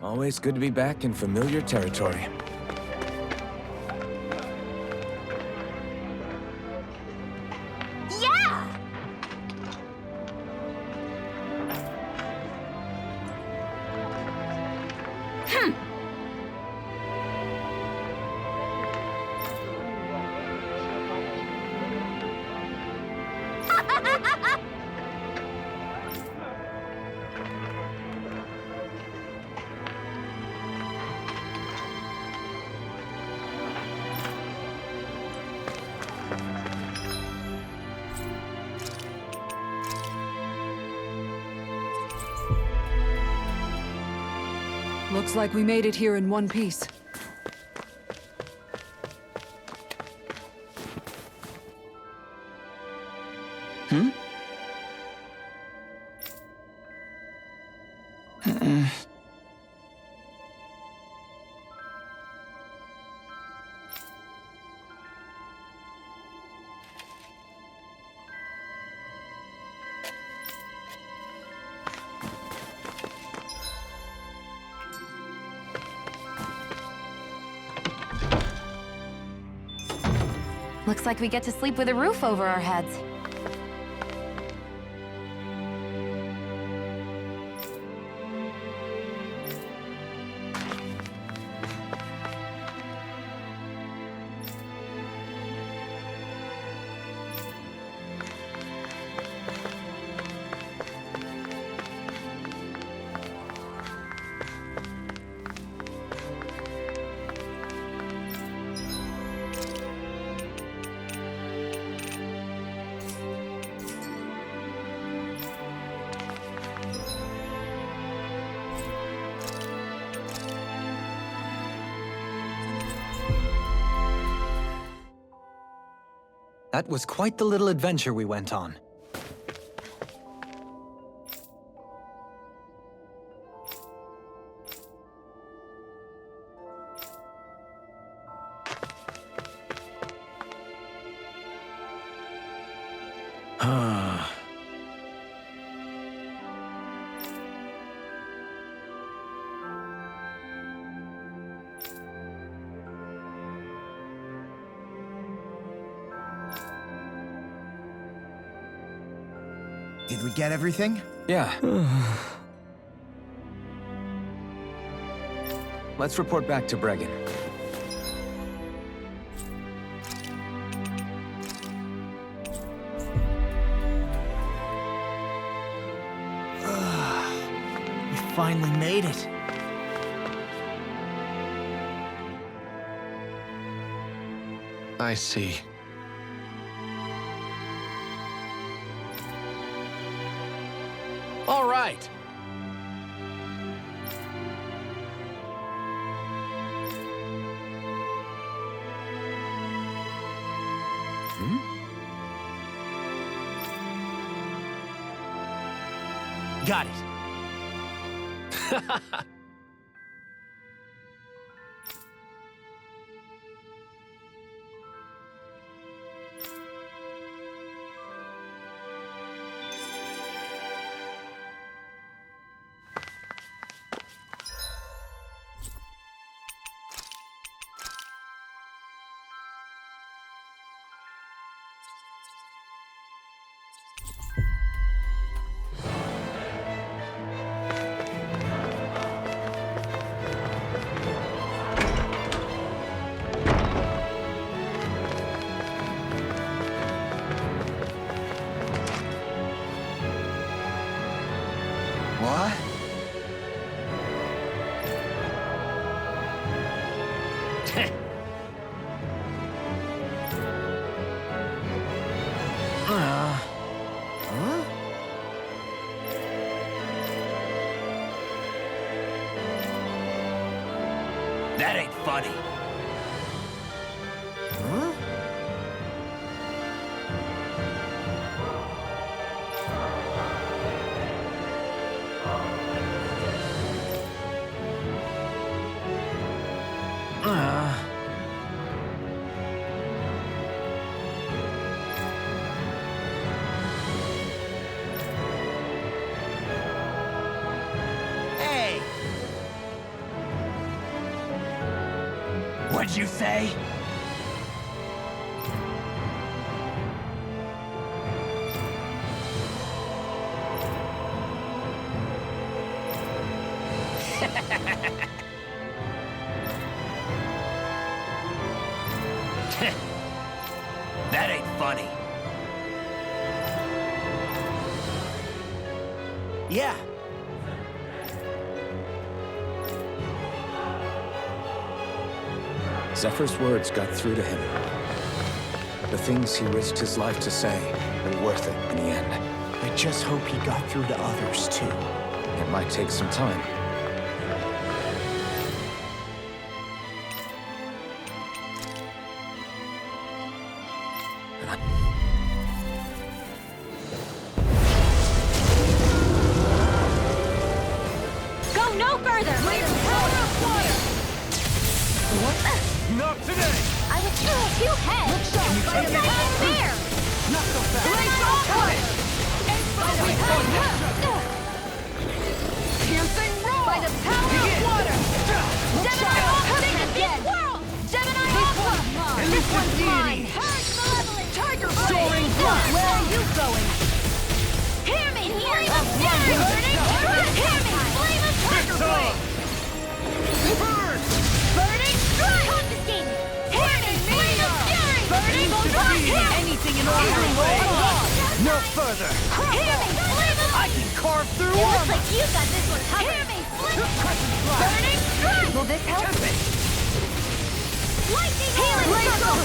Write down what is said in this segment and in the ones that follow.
Always good to be back in familiar territory. Yeah! Looks like we made it here in one piece. Looks like we get to sleep with a roof over our heads. That was quite the little adventure we went on. Did we get everything? Yeah. Let's report back to Bregan. We finally made it. I see. All right. Got it. What? Huh? That ain't funny. Huh? Hey! What'd you say? That ain't funny. Yeah. Zephyr's words got through to him. The things he risked his life to say were worth it in the end. I just hope he got through to others, too. It might take some time. Go no further! What? Not today! I was two heads! That's not even fair! Not so fast! Piercing roar! By the power of water! Gemini Aqua! Take it again! Gemini Aqua! This one's mine! Purge Malevolent! Tiger Soaring Blood! Where are you going? Hear me! Flame of Fury! Hear me! Flame of Tiger Blade! Burning Strike! Confiscating! Hear me! Flame of Fury! Burning Strike! Anything in order! No further! Hear me! Flame of I can carve through It looks armor! like you got this one covered! Hear me! Flame of Burning Strike! Will this help? Lightning Healing Circle!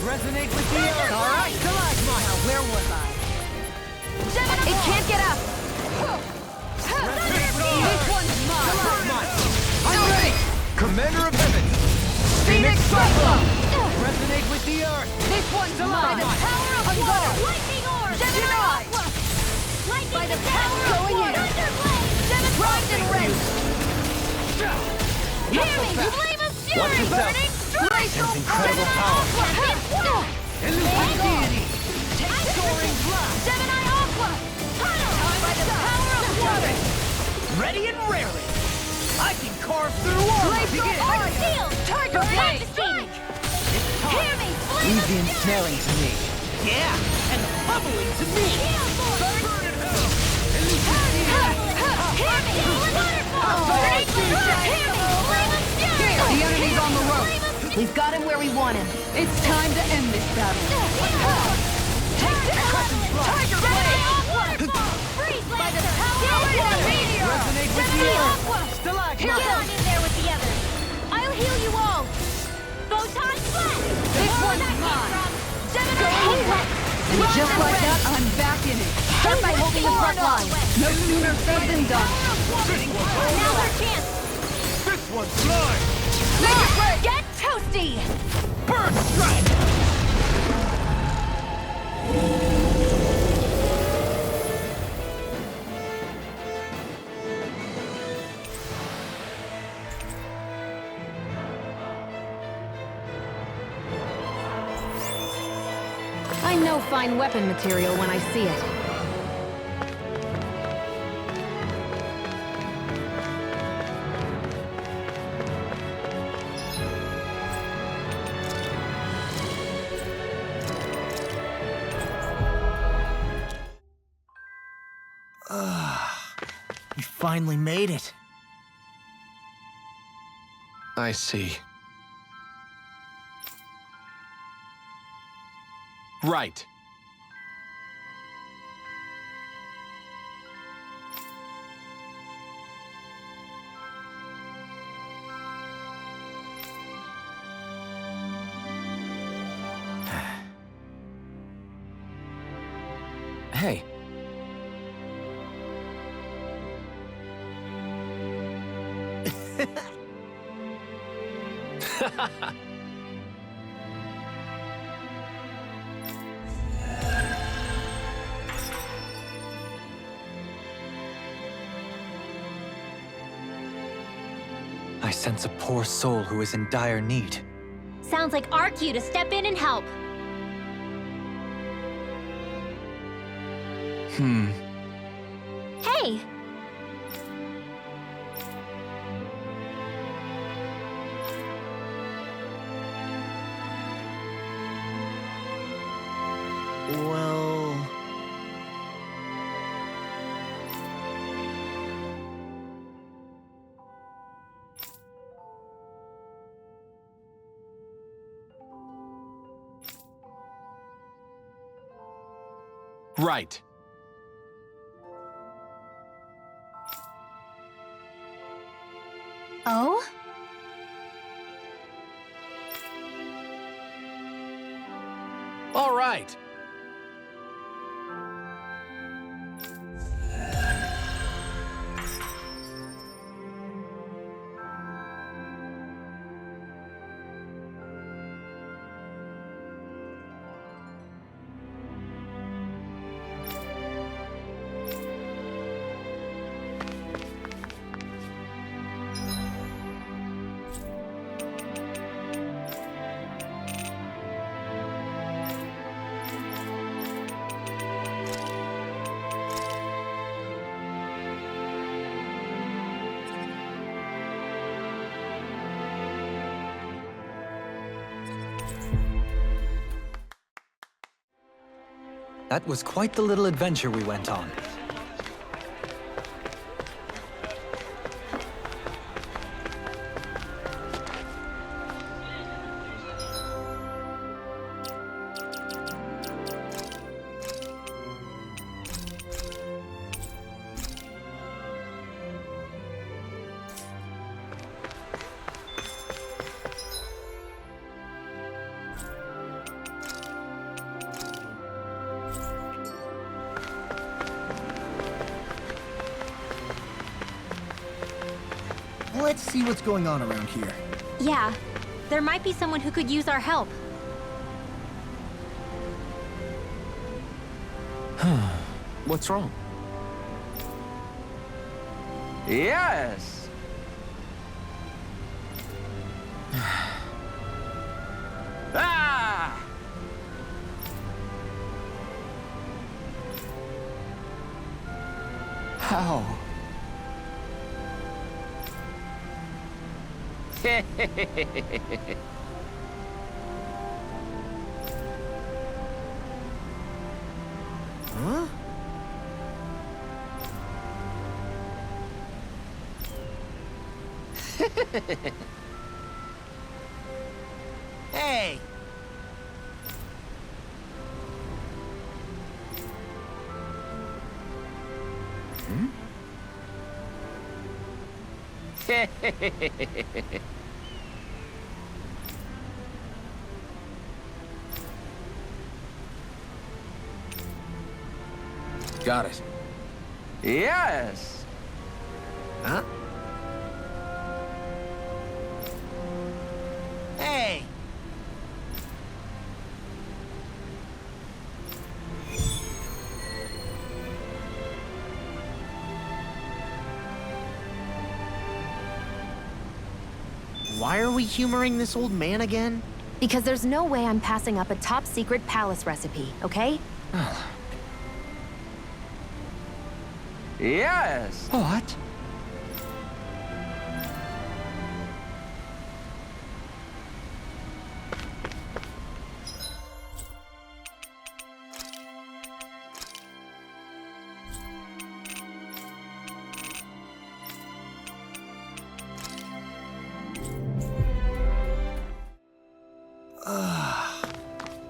Resonate with the earth! Alright, Stalagmite! Now, where was I? It can't get up! This one's mine! I'm ready! Commander of Heaven! Phoenix Cyclone! Resonate with the earth! This one's mine! By the power of water! Lightning Orb! Gemini Aqua! Lightning by the power of water! Thunderblade! Gemini Pride and Red! Hear me! Flame of Fury! Watch yourself. Burning Strike! Sense incredible power! Illusion Deity! Take soaring blast! Gemini Aqua! By the power of water! Ready and raring! I can carve through armor! Begin! Arc Shield! Tiger Blade! Hear me! Flame Leave of the Fury! ensnaring to me! Yeah! And the bubbling to me! Burn in hell! Hear me! Waterfall! Burning Strike! Hear me! Flame of Fury! The enemy's on the rope. We've got him where we want him. It's time to end this battle. Tiger Blade! Waterfall! Freeze by the power of water! Meteor! Resonate with the Gemini earth! Aqua! Stalagmite! Get on in there with the others! I'll heal you all! Photon Blast! This one's mine! Gemini Aqua! And just like that, I'm back in it. Start by holding the front line! No sooner said than done. Now's our chance! This one's mine! Get toasty! Burn strike! I know fine weapon material when I see it. We finally made it. I see. Right. Hey, I sense a poor soul who is in dire need. Sounds like our cue to step in and help. Hey! Right. Oh? All right. That was quite the little adventure we went on. Let's see what's going on around here. Yeah. There might be someone who could use our help. What's wrong? Yes! Ah! How? Huh? Hey! Got it. Yes! Huh? Hey! Why are we humoring this old man again? Because there's no way I'm passing up a top-secret palace recipe, okay? Yes! What?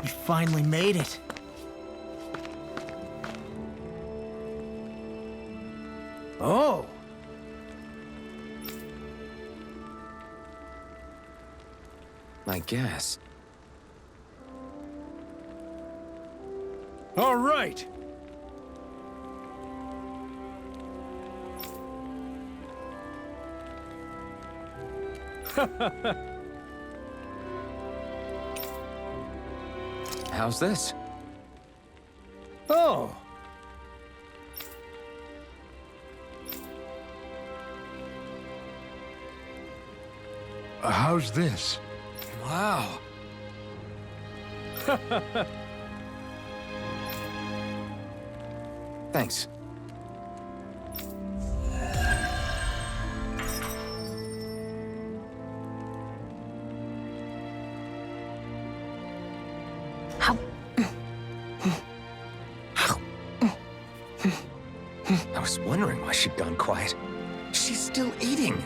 We finally made it. Oh! I guess. All right. How's this? Oh. How's this? Wow. Thanks. I was wondering why she'd gone quiet. She's still eating.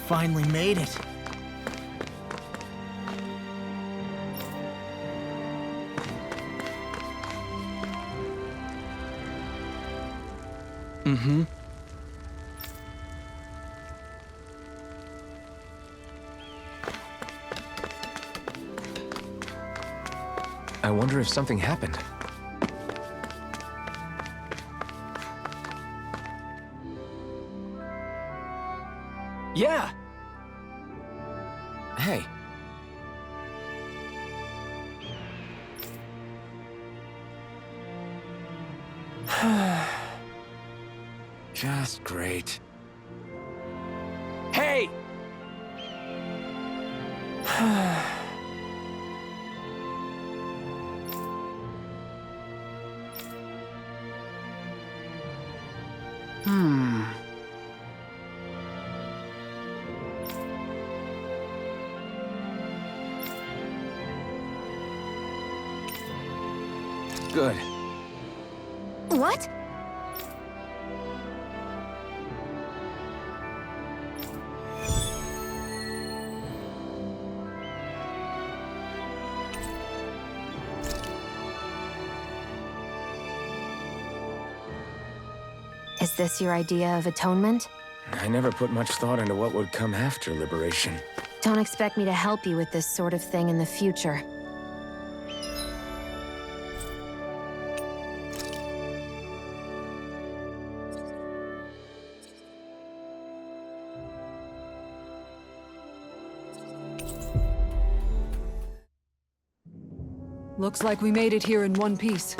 finally made it. Mm-hmm. I wonder if something happened. Yeah! Hey. Just great. Hey! Good. What? Is this your idea of atonement? I never put much thought into what would come after liberation. Don't expect me to help you with this sort of thing in the future. Looks like we made it here in one piece.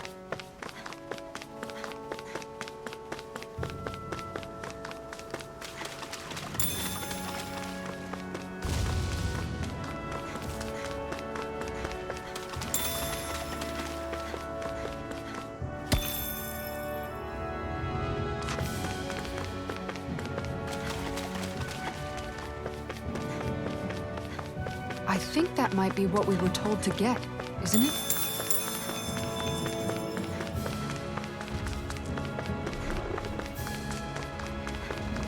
I think that might be what we were told to get, isn't it?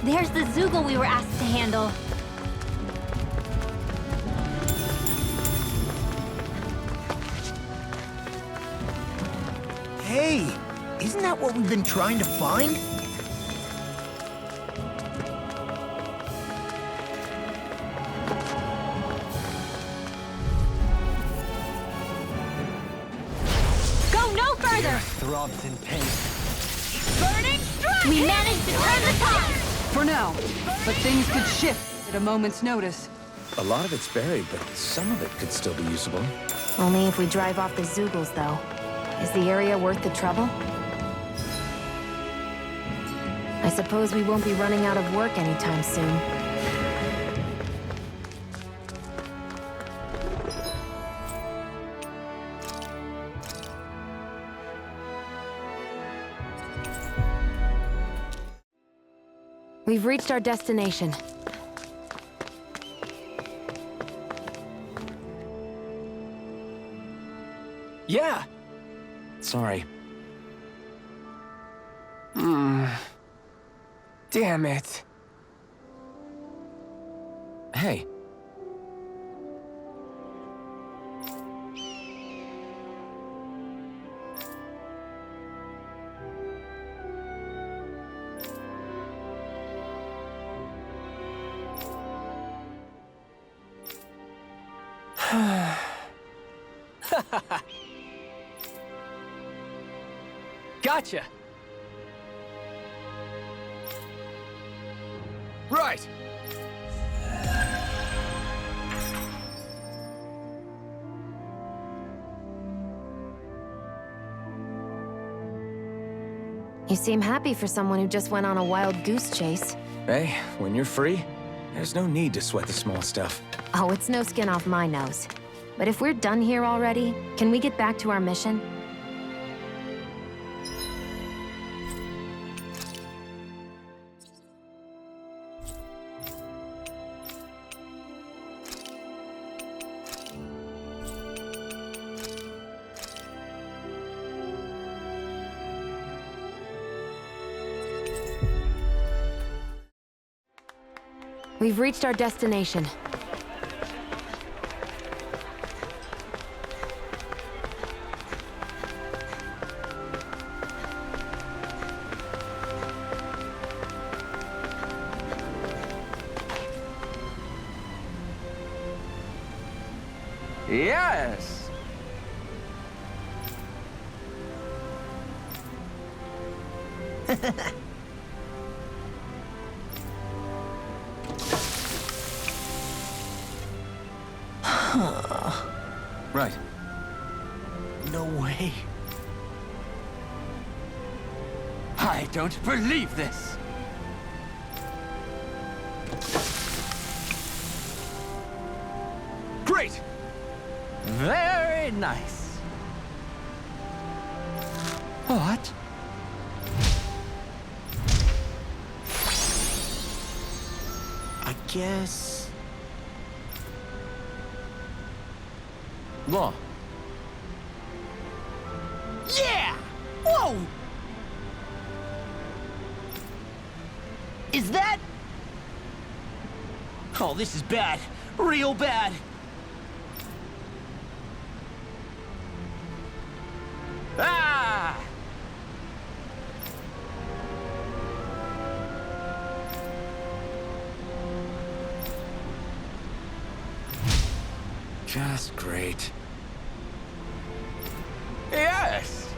There's the Zoogle we were asked to handle. Hey, isn't that what we've been trying to find? Go no further! Throbs in pain. Burning strike! We managed to turn the tide! For now. But things could shift at a moment's notice. A lot of it's buried, but some of it could still be usable. Only if we drive off the Zoogles, though. Is the area worth the trouble? I suppose we won't be running out of work anytime soon. We've reached our destination. Yeah! Sorry. Damn it. Hey. Gotcha. Right. You seem happy for someone who just went on a wild goose chase. Hey, when you're free, there's no need to sweat the small stuff. Oh, it's no skin off my nose. But if we're done here already, can we get back to our mission? We've reached our destination. Yes! Right. No way. I don't believe this. Great! Very nice. What? I guess... Law. Yeah! Whoa! Is that... Oh, this is bad. Real bad. Ah! Just great. Yes!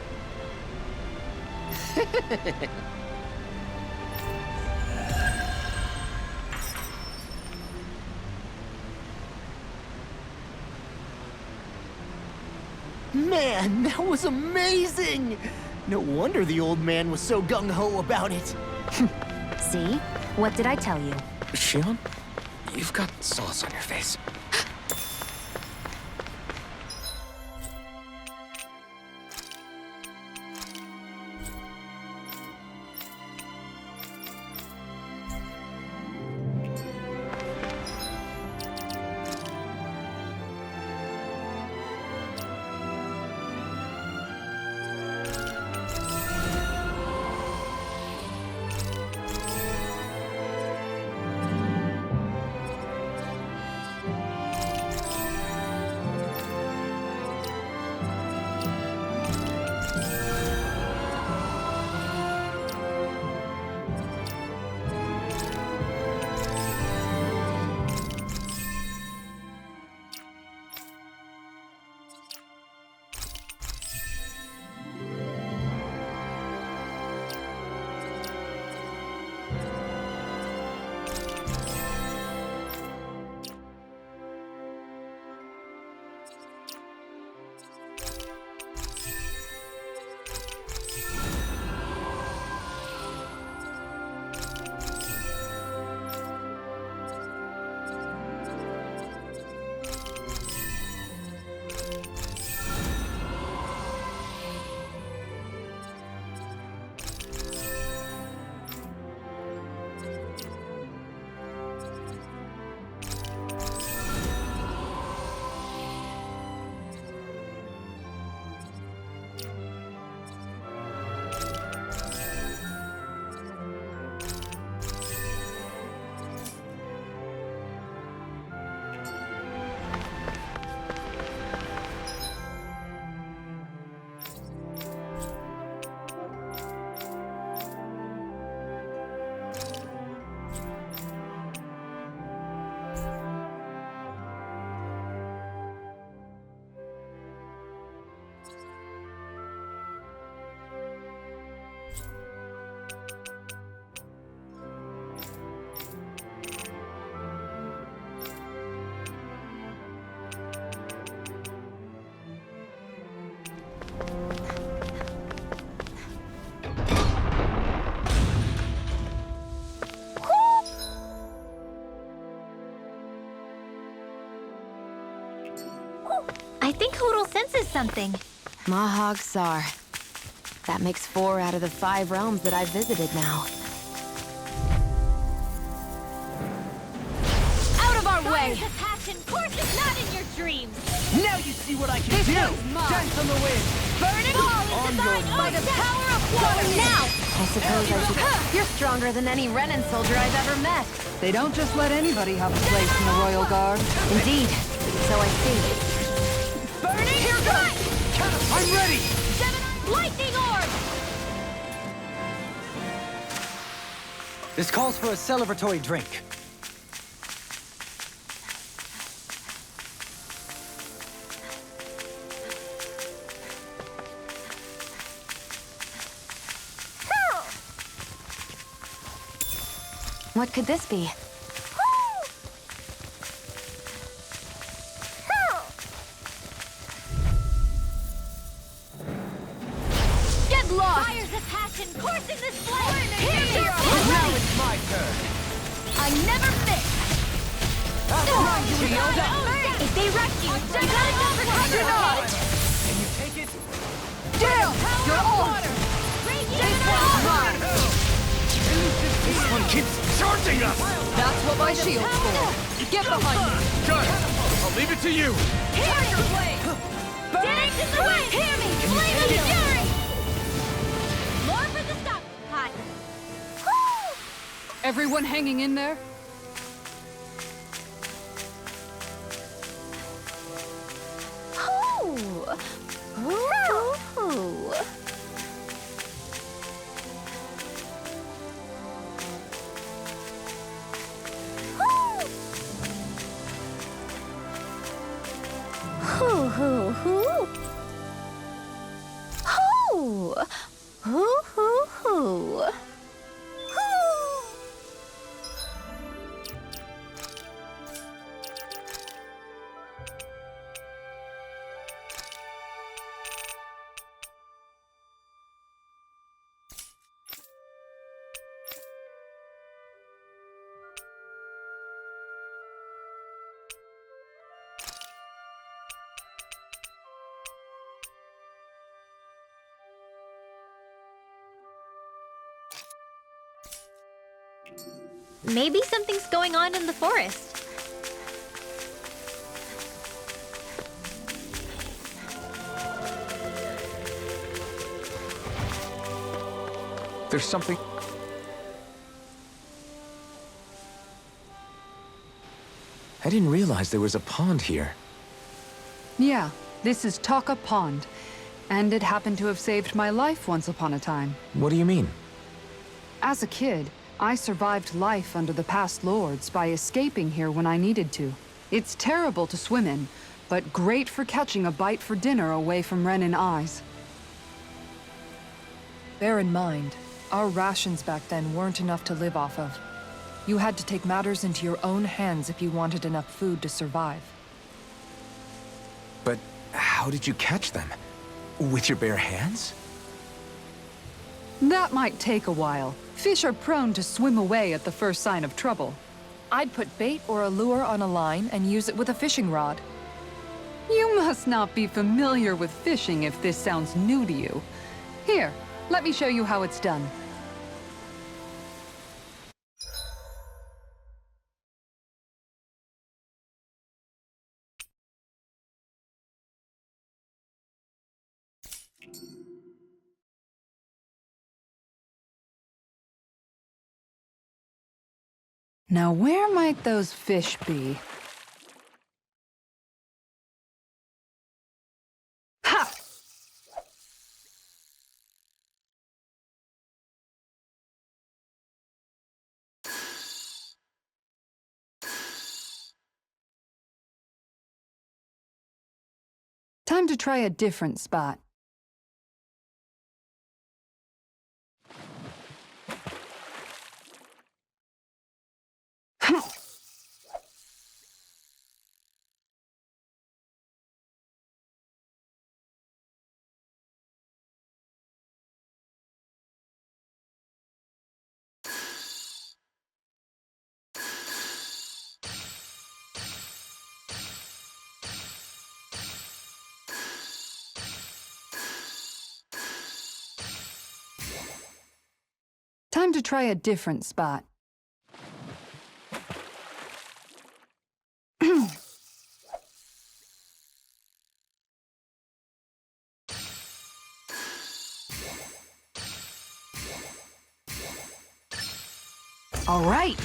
Man, that was amazing! No wonder the old man was so gung-ho about it. See? What did I tell you? Shion, you've got sauce on your face. I think Hoodle senses something. Mahag Sar. That makes 4 out of the 5 realms that I've visited now. Out of our way! The passion course is not in your dreams! Now you see what I can This do! one's mine. Dance on the wind! Burning all is designed by the power of water! Now! I suppose I should... You're stronger than any Renan soldier I've ever met. They don't just let anybody have a place in the Royal Guard. Indeed. So I see. Burning strike! I'm ready! Gemini lightning orb! This calls for a celebratory drink. What could this be? Get lost! Fires of passion coursing this flame! Hear me! Now it's my turn! I never miss! Shield up! If they rush you, you gotta jump for cover! Can you take it? Damn! You're on! This one's mine! This one keeps charging us! That's what my shield's for. Get behind me! Good! I'll leave it to you! Tiger blade! Dance in the wind! Hear me! Flame of fury! More for the stop pot! Everyone hanging in there? Maybe something's going on in the forest. There's something... I didn't realize there was a pond here. Yeah, this is Taka Pond. And it happened to have saved my life once upon a time. What do you mean? As a kid, I survived life under the past lords by escaping here when I needed to. It's terrible to swim in, but great for catching a bite for dinner away from Renan eyes. Bear in mind, our rations back then weren't enough to live off of. You had to take matters into your own hands if you wanted enough food to survive. But how did you catch them? With your bare hands? That might take a while. Fish are prone to swim away at the first sign of trouble. I'd put bait or a lure on a line and use it with a fishing rod. You must not be familiar with fishing if this sounds new to you. Here, let me show you how it's done. Now, where might those fish be? Ha! Time to try a different spot. Time to try a different spot. All right.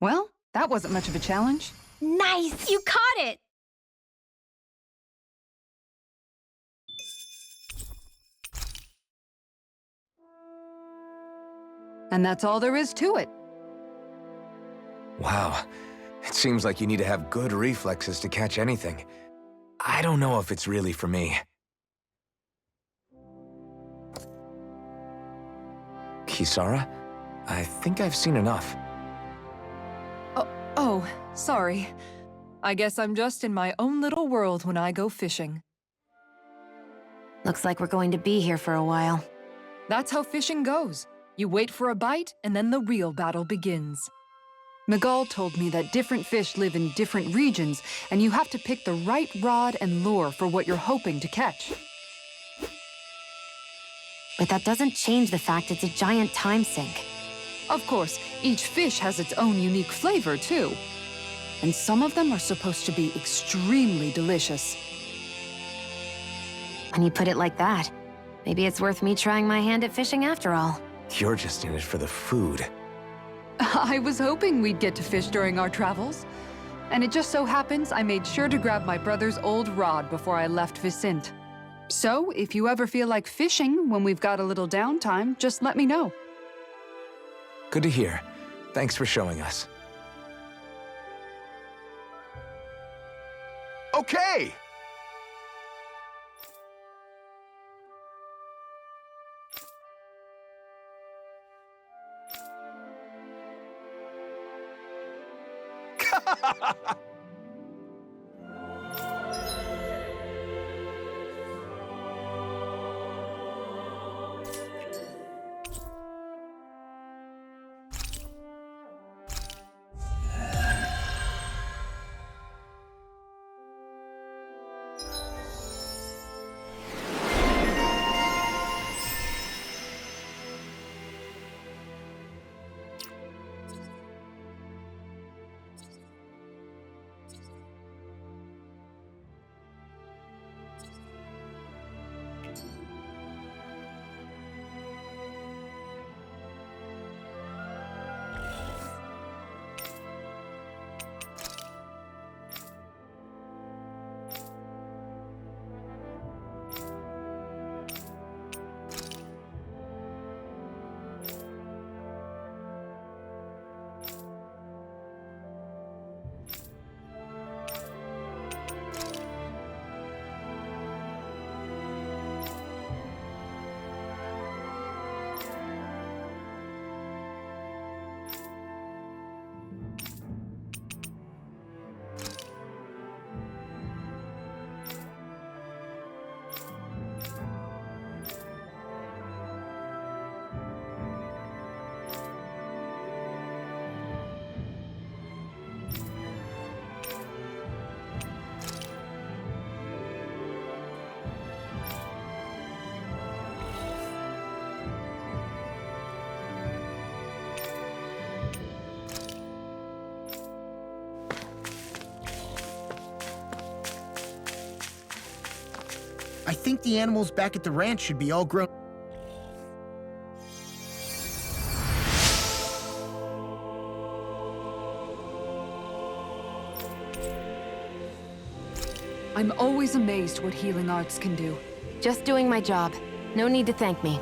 Well, that wasn't much of a challenge. Nice! You caught it! And that's all there is to it. Wow. It seems like you need to have good reflexes to catch anything. I don't know if it's really for me. Kisara? I think I've seen enough. Oh, sorry. I guess I'm just in my own little world when I go fishing. Looks like we're going to be here for a while. That's how fishing goes. You wait for a bite, and then the real battle begins. Miguel told me that different fish live in different regions, and you have to pick the right rod and lure for what you're hoping to catch. But that doesn't change the fact it's a giant time sink. Of course, each fish has its own unique flavor, too. And some of them are supposed to be extremely delicious. When you put it like that, maybe it's worth me trying my hand at fishing after all. You're just in it for the food. I was hoping we'd get to fish during our travels. And it just so happens I made sure to grab my brother's old rod before I left Vicente. So, if you ever feel like fishing when we've got a little downtime, just let me know. Good to hear. Thanks for showing us. Okay! I think the animals back at the ranch should be all grown. I'm always amazed what healing arts can do. Just doing my job. No need to thank me.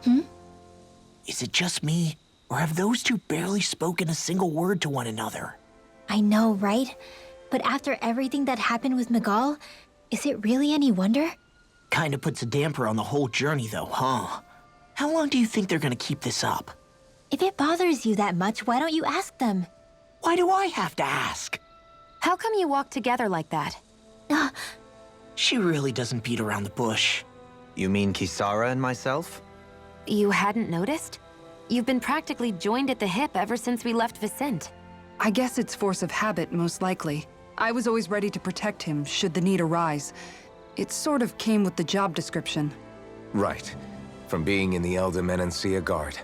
Is it just me, or have those two barely spoken a single word to one another? I know, right? But after everything that happened with Miguel, is it really any wonder? Kinda puts a damper on the whole journey though, huh? How long do you think they're gonna keep this up? If it bothers you that much, why don't you ask them? Why do I have to ask? How come you walk together like that? She really doesn't beat around the bush. You mean Kisara and myself? You hadn't noticed? You've been practically joined at the hip ever since we left Vicente. I guess it's force of habit, most likely. I was always ready to protect him, should the need arise. It sort of came with the job description. Right. From being in the Elder Menancia Guard.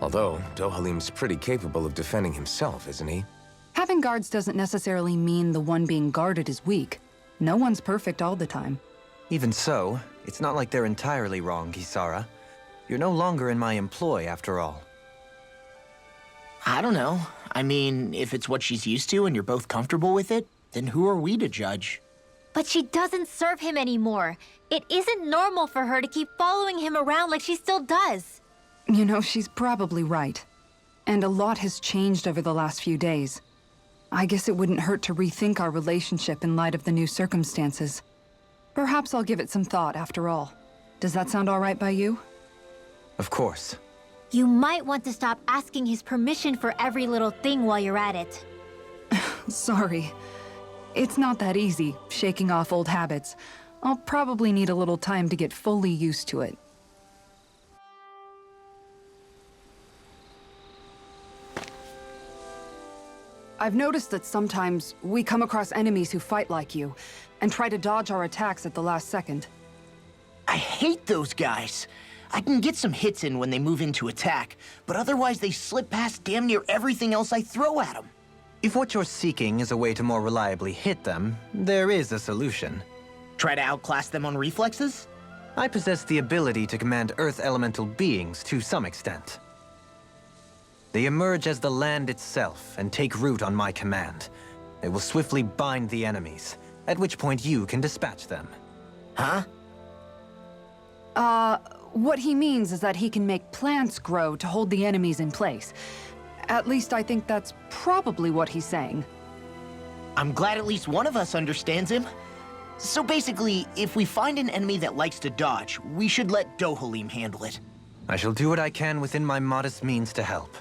Although, Dohalim's pretty capable of defending himself, isn't he? Having guards doesn't necessarily mean the one being guarded is weak. No one's perfect all the time. Even so, it's not like they're entirely wrong, Kisara. You're no longer in my employ, after all. I don't know. I mean, if it's what she's used to and you're both comfortable with it, then who are we to judge? But she doesn't serve him anymore. It isn't normal for her to keep following him around like she still does. You know, she's probably right. And a lot has changed over the last few days. I guess it wouldn't hurt to rethink our relationship in light of the new circumstances. Perhaps I'll give it some thought after all. Does that sound all right by you? Of course. You might want to stop asking his permission for every little thing while you're at it. Sorry. It's not that easy, shaking off old habits. I'll probably need a little time to get fully used to it. I've noticed that sometimes we come across enemies who fight like you, and try to dodge our attacks at the last second. I hate those guys. I can get some hits in when they move into attack, but otherwise they slip past damn near everything else I throw at them. If what you're seeking is a way to more reliably hit them, there is a solution. Try to outclass them on reflexes? I possess the ability to command Earth elemental beings to some extent. They emerge as the land itself and take root on my command. They will swiftly bind the enemies, at which point you can dispatch them. Huh? What he means is that he can make plants grow to hold the enemies in place. At least I think that's probably what he's saying. I'm glad at least one of us understands him. So basically, if we find an enemy that likes to dodge, we should let Dohalim handle it. I shall do what I can within my modest means to help.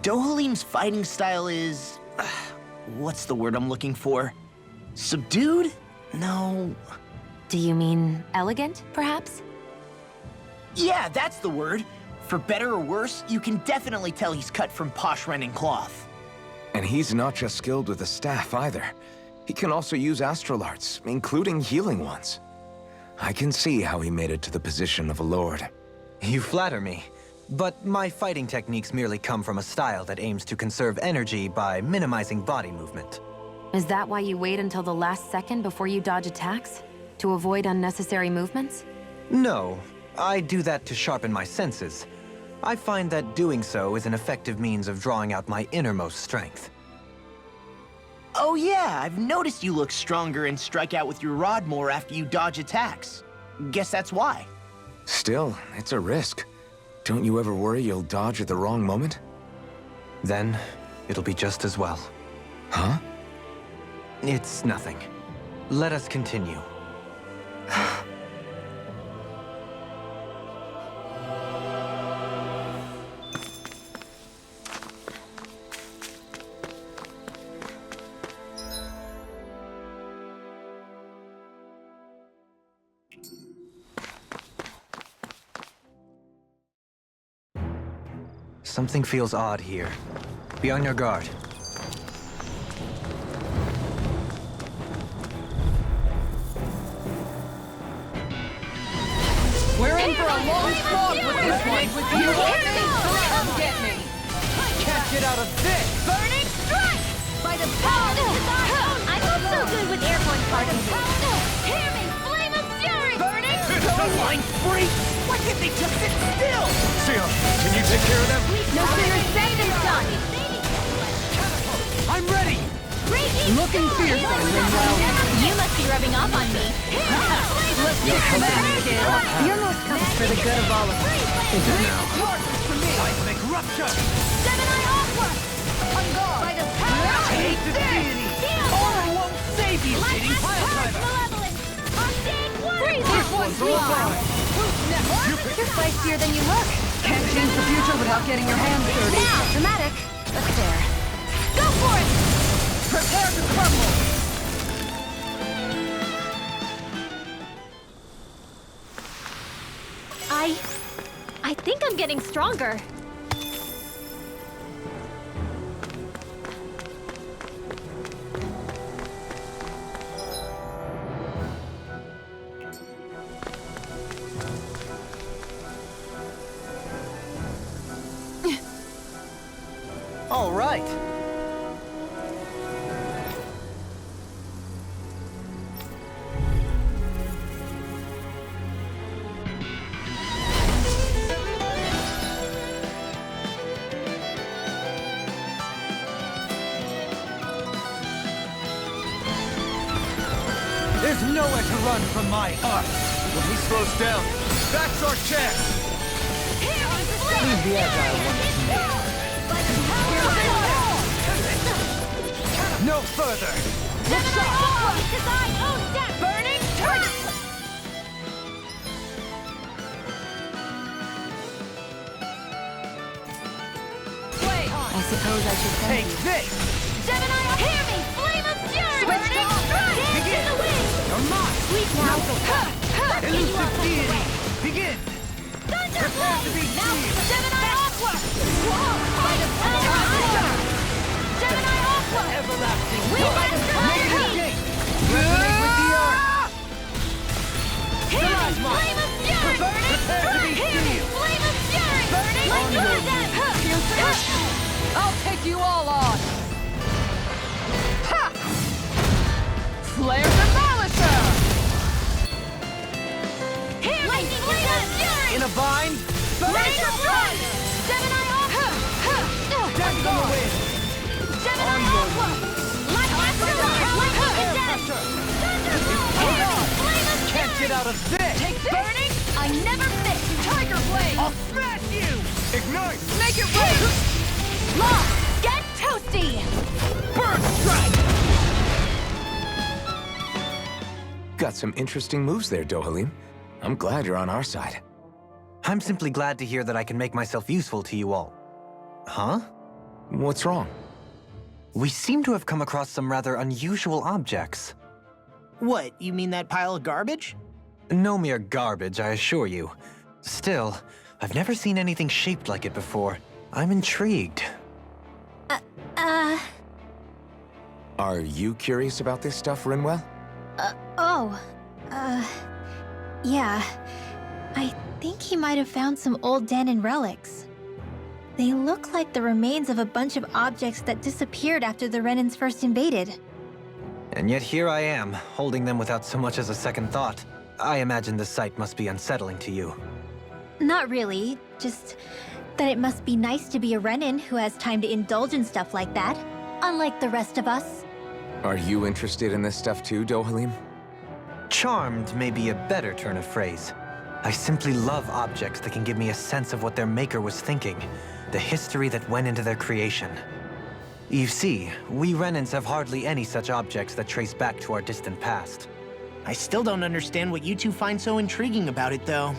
Dohalim's fighting style is... what's the word I'm looking for? Subdued? No... Do you mean elegant, perhaps? Yeah, that's the word. For better or worse, you can definitely tell he's cut from posh Renin cloth. And he's not just skilled with the staff either. He can also use astral arts, including healing ones. I can see how he made it to the position of a lord. You flatter me, but my fighting techniques merely come from a style that aims to conserve energy by minimizing body movement. Is that why you wait until the last second before you dodge attacks? To avoid unnecessary movements? No, I do that to sharpen my senses. I find that doing so is an effective means of drawing out my innermost strength. Oh yeah, I've noticed you look stronger and strike out with your rod more after you dodge attacks. Guess that's why. Still, it's a risk. Don't you ever worry you'll dodge at the wrong moment? Then, it'll be just as well. Huh? It's nothing. Let us continue. Something feels odd here. Be on your guard. We're in for a long slog with this one. You want me? Come get me. Can't get out of this. Burning strike! By the power of Desire! I'm not so good with airborne particles. Hear me, flame of fury! Burning Line free! Why can't they just sit still? Sion, can you take care of them? No sooner said than done! I'm ready. Looking fierce, You must be rubbing off up on me. You're helping me to become a path. Your most comes for the good of all of us. Is it now? Seismic rupture! Gemini Aqua! On guard! By the power of Take the deity! Aura won't save you, cheating pile driver! malevolence! Arcane water! Freeze! This one's mine! You're feistier than you look. Can't change the future without getting your hands dirty. Now, dramatic, but fair. Go for it! Prepare to crumble! I think I'm getting stronger. All right. There's nowhere to run from my art. When he slows down, that's our chance! Leave the agile ones to me. No further! Gemini Aqua! Design own death! Burning turret! Play on! I suppose I should thank Take you. this! Gemini, hear me! Flame of fury! Burning strike! Dance Begin. in the wind! You're mine! Sweet now! Elusive deity! Begin! Thunderbolt! to be Now, seized. Gemini Aqua! By the power of water! Gemini Aqua! Everlasting We God. must Make it a rise! date! Resonate with the earth! Hear me! Plasma. Flame of fury! Burning Prepare to strike! be Hear me! sealed. Flame of fury! Burning like Onward. yours! I'll take you all on! Ha! Flare Demolisher! Hear me! Flame of fury! In a bind? Laser strike! Gemini Aqua! Death on the wind! Gemini Aqua! Like asteroid! Like Air death! pressure! Thunderbolt! Hear me! Flame of Can't fury! get out of this! Take this! Burning! I never miss! Tiger Blade! I'll smash you! Ignite! Make it rain! Law! Get toasty! Burn strike! Got some interesting moves there, Dohalim. I'm glad you're on our side. I'm simply glad to hear that I can make myself useful to you all. Huh? What's wrong? We seem to have come across some rather unusual objects. What, you mean that pile of garbage? No mere garbage, I assure you. Still, I've never seen anything shaped like it before. I'm intrigued. Are you curious about this stuff, Rinwell? Yeah. I think he might have found some old Danon relics. They look like the remains of a bunch of objects that disappeared after the Renans first invaded. And yet here I am, holding them without so much as a second thought. I imagine the sight must be unsettling to you. Not really, just that it must be nice to be a Renan who has time to indulge in stuff like that, unlike the rest of us. Are you interested in this stuff too, Dohalim? Charmed may be a better turn of phrase. I simply love objects that can give me a sense of what their maker was thinking, the history that went into their creation. You see, we Renans have hardly any such objects that trace back to our distant past. I still don't understand what you two find so intriguing about it, though.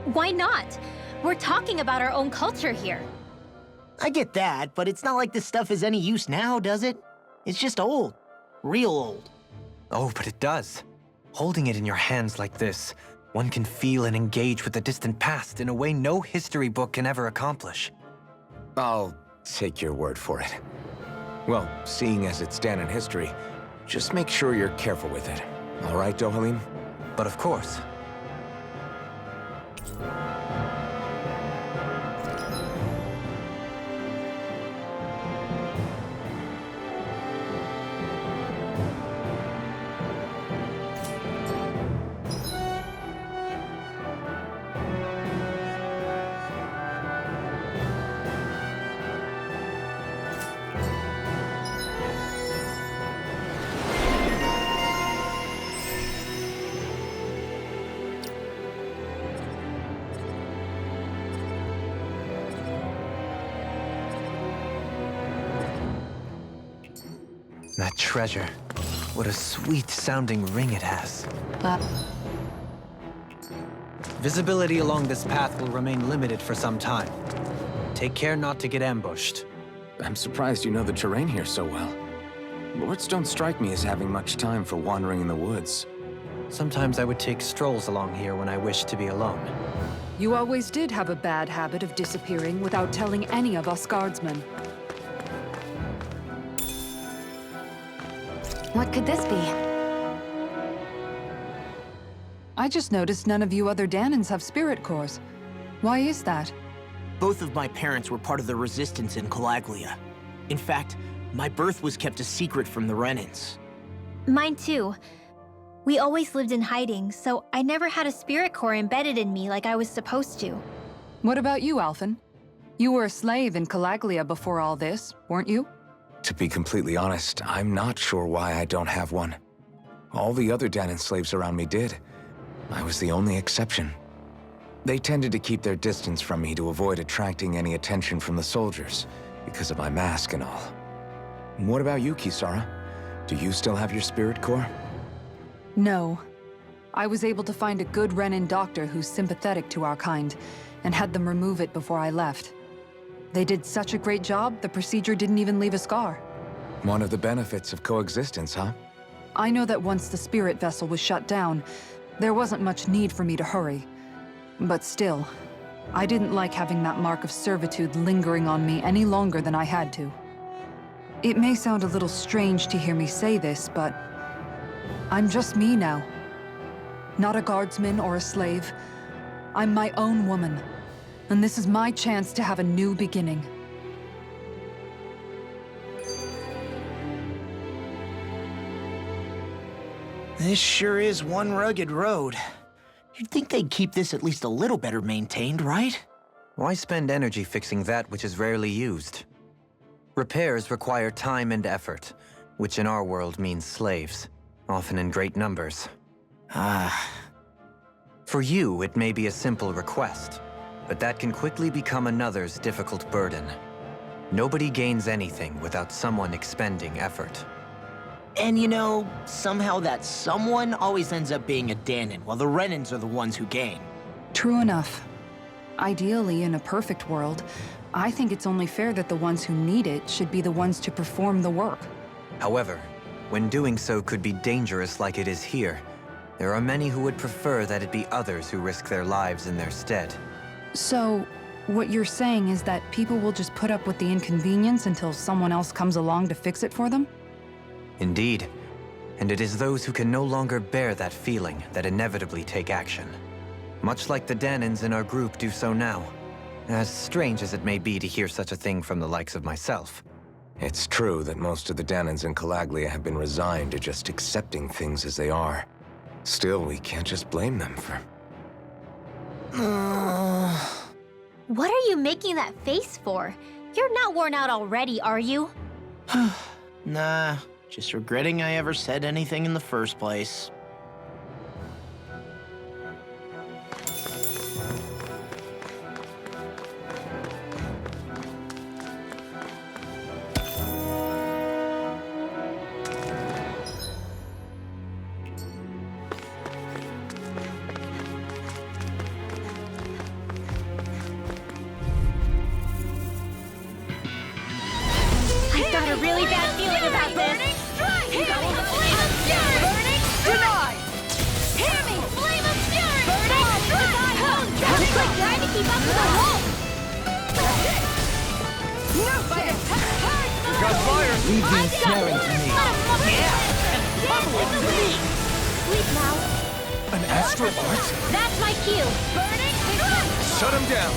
Why not? We're talking about our own culture here. I get that, but it's not like this stuff is any use now, does it? It's just old. Real old. Oh, but it does. Holding it in your hands like this, one can feel and engage with the distant past in a way no history book can ever accomplish. I'll take your word for it. Well, seeing as it's Danon history, just make sure you're careful with it. All right, Dohalim? But of course. That treasure. What a sweet-sounding ring it has. Visibility along this path will remain limited for some time. Take care not to get ambushed. I'm surprised you know the terrain here so well. Lords don't strike me as having much time for wandering in the woods. Sometimes I would take strolls along here when I wished to be alone. You always did have a bad habit of disappearing without telling any of us guardsmen. What could this be? I just noticed none of you other Danans have spirit cores. Why is that? Both of my parents were part of the resistance in Calaglia. In fact, my birth was kept a secret from the Renans. Mine too. We always lived in hiding, so I never had a spirit core embedded in me like I was supposed to. What about you, Alphen? You were a slave in Calaglia before all this, weren't you? To be completely honest, I'm not sure why I don't have one. All the other Danan slaves around me did. I was the only exception. They tended to keep their distance from me to avoid attracting any attention from the soldiers, because of my mask and all. What about you, Kisara? Do you still have your spirit core? No. I was able to find a good Renan doctor who's sympathetic to our kind, and had them remove it before I left. They did such a great job, the procedure didn't even leave a scar. One of the benefits of coexistence, huh? I know that once the spirit vessel was shut down, there wasn't much need for me to hurry. But still, I didn't like having that mark of servitude lingering on me any longer than I had to. It may sound a little strange to hear me say this, but I'm just me now. Not a guardsman or a slave. I'm my own woman. And this is my chance to have a new beginning. This sure is one rugged road. You'd think they'd keep this at least a little better maintained, right? Why spend energy fixing that which is rarely used? Repairs require time and effort, which in our world means slaves, often in great numbers. For you, it may be a simple request, but that can quickly become another's difficult burden. Nobody gains anything without someone expending effort. And you know, somehow that someone always ends up being a Danan, while the Renans are the ones who gain. True enough. Ideally, in a perfect world, I think it's only fair that the ones who need it should be the ones to perform the work. However, when doing so could be dangerous like it is here, there are many who would prefer that it be others who risk their lives in their stead. So, what you're saying is that people will just put up with the inconvenience until someone else comes along to fix it for them? Indeed. And it is those who can no longer bear that feeling that inevitably take action. Much like the Danans in our group do so now. As strange as it may be to hear such a thing from the likes of myself. It's true that most of the Danans in Calaglia have been resigned to just accepting things as they are. Still, we can't just blame them for... What are you making that face for? You're not worn out already, are you? Nah, just regretting I ever said anything in the first place. I've got a really bad feeling about this. Burning strike! Hear me! Flame of fury! Burning strike! Looks like trying to keep up with the wolf! We got fire! Leave the ensnaring to me. Sleep now. An astral art? That's my cue. Burning strike! Shut him down!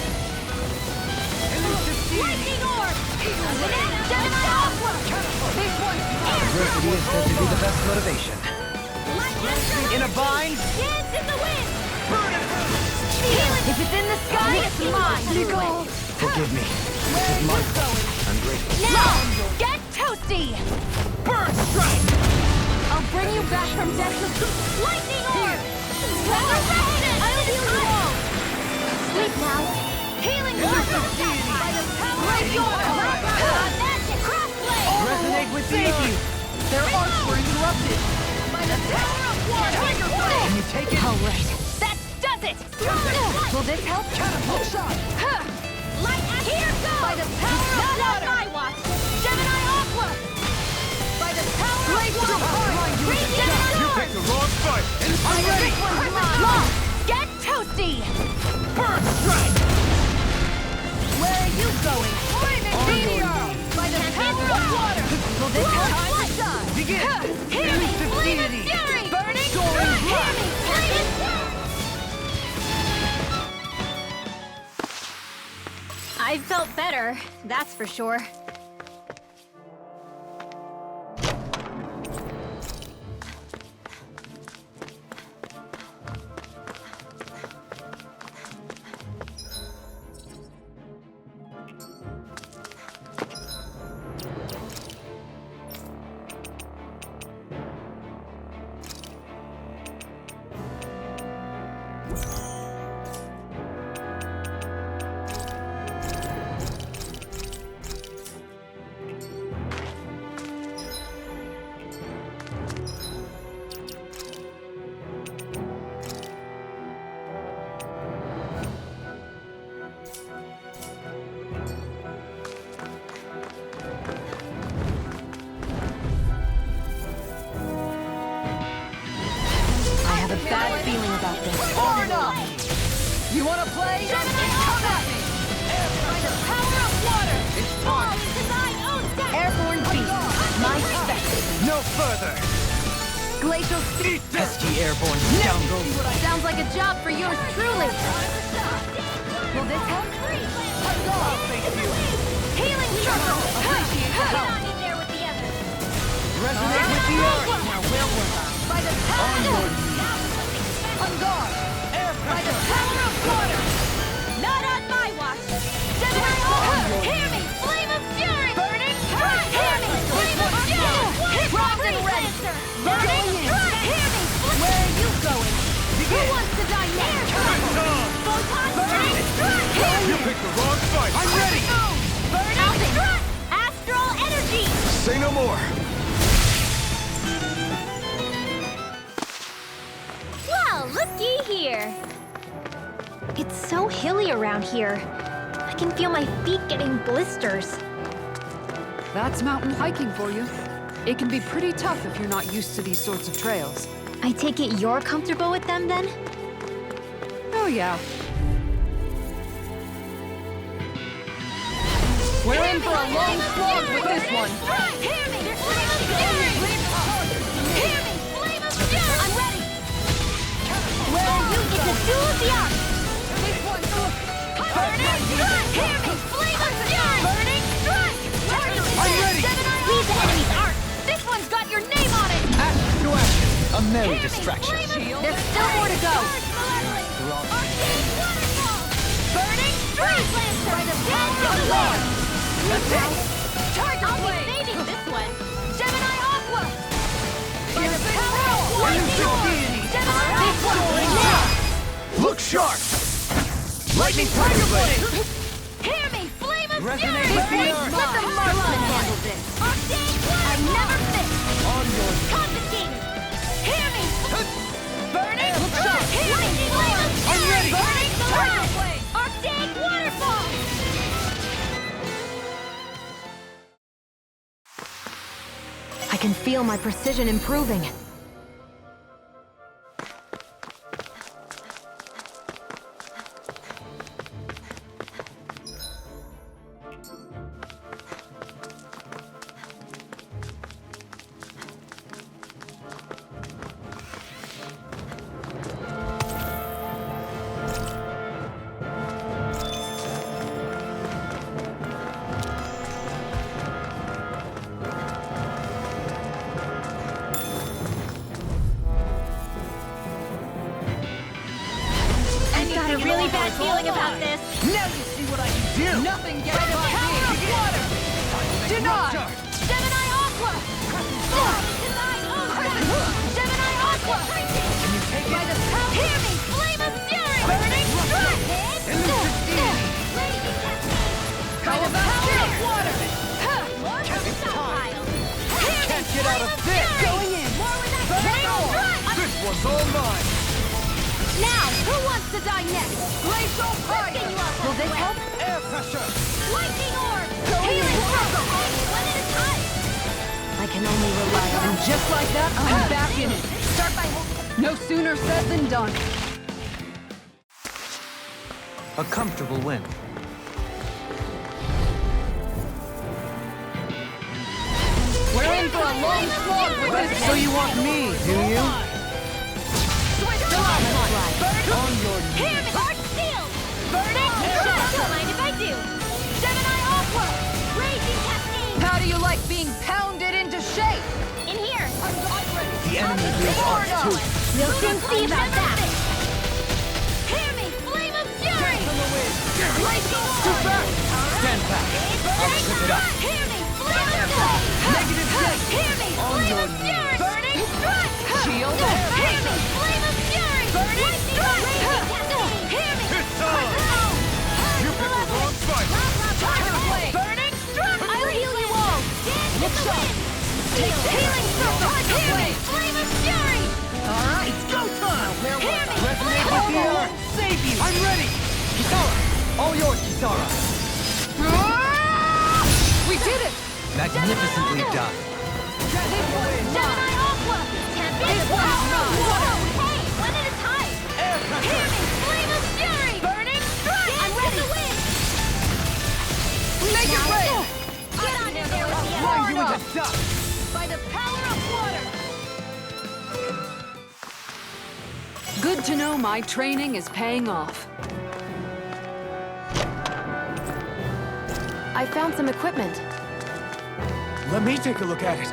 Lightning orb! Gemini Aqua! This one's Adversity is said to be the best motivation. In a bind? Dance in the wind! If it's in the sky, it's mine! Forgive me. This is my fault. I'm grateful. Now, get toasty! Burn strike! I'll bring you back from death with lightning orb! Resurrection! I'll heal you all! Sleep now. Healing circle! By the power of your magic crossblade! Resonate with thee. Their arcs were interrupted. By the power of water! Tiger Blade! Can you take it? All right. That does it! Will this help? Catapult shot! Light here goes! By the power of water! Not on my watch! Gemini Aqua! By the power Blaze of to water! hard! Green Gemini You picked the wrong fight! I'm ready! Long! Get toasty! Burn strike! Where are you going? Flaming meteor! By the power of water! Will this help? Begin! Hear me! Elusive Flaming BtD! fury! Burning Soaring strike! Hear me! Flaming I felt better, that's for sure. I have a bad feeling about this. Far enough! You wanna play? Gemini Come at me! By the power of water! It's Fall time! into thine own death! Airborne beast. My specialty. No further! Glacial Eat this! Pesky airborne scoundrel. sounds like a job for yours truly. Will this help? Healing circle! Not in there with the others. Resonate with the earth! Now we'll work on it. By the power On guard! Air By the pressure! power of water! Not on my watch! Gemini Aqua! Hear me! Flame of fury! Burning strike! Hear me! Flame of fury! Rocked and Lancer! Burning strike! Hear me! Where are you going? Who wants to die next? Photon burning strike! Hear You me! picked the wrong fight! I'm ready! Burning strike! Astral energy! Say no more! Well, looky here. It's so hilly around here. I can feel my feet getting blisters. That's mountain hiking for you. It can be pretty tough if you're not used to these sorts of trails. I take it you're comfortable with them then? Oh yeah. We're in for a long slog with this one! Hear me! Flame of fury! Hear me! Flame of fury! I'm ready! Where are you? It's a duel of the arts! Burning strike! Hear me! Flame of fury! Burning strike! I'm ready! Leave the enemy's arc! This one's got your name on it! Action to action. A merry distraction. There's still more to go! Burning strike! By the power of Lord! I'll be saving this one! Gemini Aqua! By the power of Elusive Gemini Aqua! Look sharp! Lightning Tiger Blade! Hear me! Flame of Resonate fury! with the earth! Let the marksman handle this! I never miss! On your... Confiscated! Hear me! Burning! Hear me! Flame of I'm fury! ready! Burning strike! Arctic waterfall! I can feel my precision improving. Got a really bad feeling about this. Now you see what I can do! Nothing gets By the by power me! of water! Deny! Gemini Aqua! Gemini Aqua! Can you take By it? the power... Hear me! Flame of fury! Burning strike! By the power of water! It's time! Can't get out of power's all mine! Now, who wants to die next? Glacial fire! Will this help? Air pressure! Lightning orb! Healing circle! One at a time! I can only rely on... And just like that, I'm back in it. Start by... No sooner said than done. A comfortable win. We're in for a long slog with this. So you want me, do you? On your knees. Hear me! Heart steel! Burning! Don't mind if I do. Gemini Aqua! Raging Cascade! How do you like being pounded into shape? In here! The enemy wields arts too. We'll soon see about that! Hear me! Flame of Fury! Too fast! Stand back! I'll trip it up! Hear me! Flame of Fury! Negative six! Hear me! Flame of Fury! Burning Strike! Shield. Hear me! Flame of Fury! Burning Strike! Hear me! It's on! You picked the wrong fight! Tiger Blade! Burning Strike! I'll heal you all! Dance in the wind! Healing Circle! Hear me! Flame of Fury! Alright, it's go time! Hear me! Resonate with the earth! Save you! I'm ready! Kisara! All yours, Kisara! We did it! Magnificently done. Gemini Aqua! Can't be the power of water! Hey, one at a time! Hear me! Flame of Fury! Burning Strike! I'm ready! The wind! Make it rain! Get on in there with the Grind you Immortal! into dust! By the power of water! Good to know my training is paying off. I found some equipment. Let me take a look at it.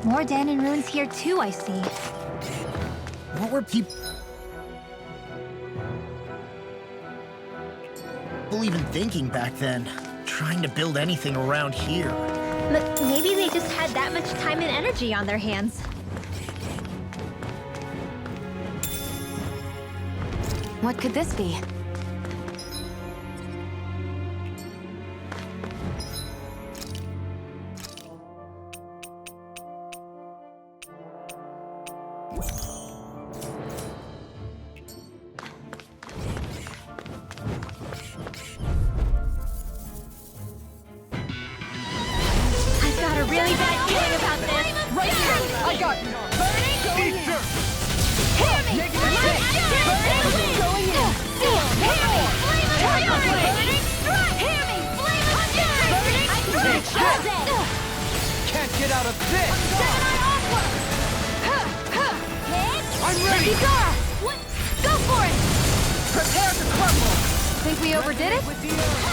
More Danon runes here too, I see. What were people even thinking back then? Trying to build anything around here. Maybe they just had that much time and energy on their hands. What could this be? I've got a really bad feeling about this. Right here! I got you! Burning! Eat dirt! Hear me! Burning! Going in! Hear me! Flame of Fury! Burning! Strike! Hear me! Flame of Fury! Burning! Can't get out of this! Gemini Aqua! I'm ready! Kisara! What? Go for it! Prepare to crumble! Think we overdid it? With the earth!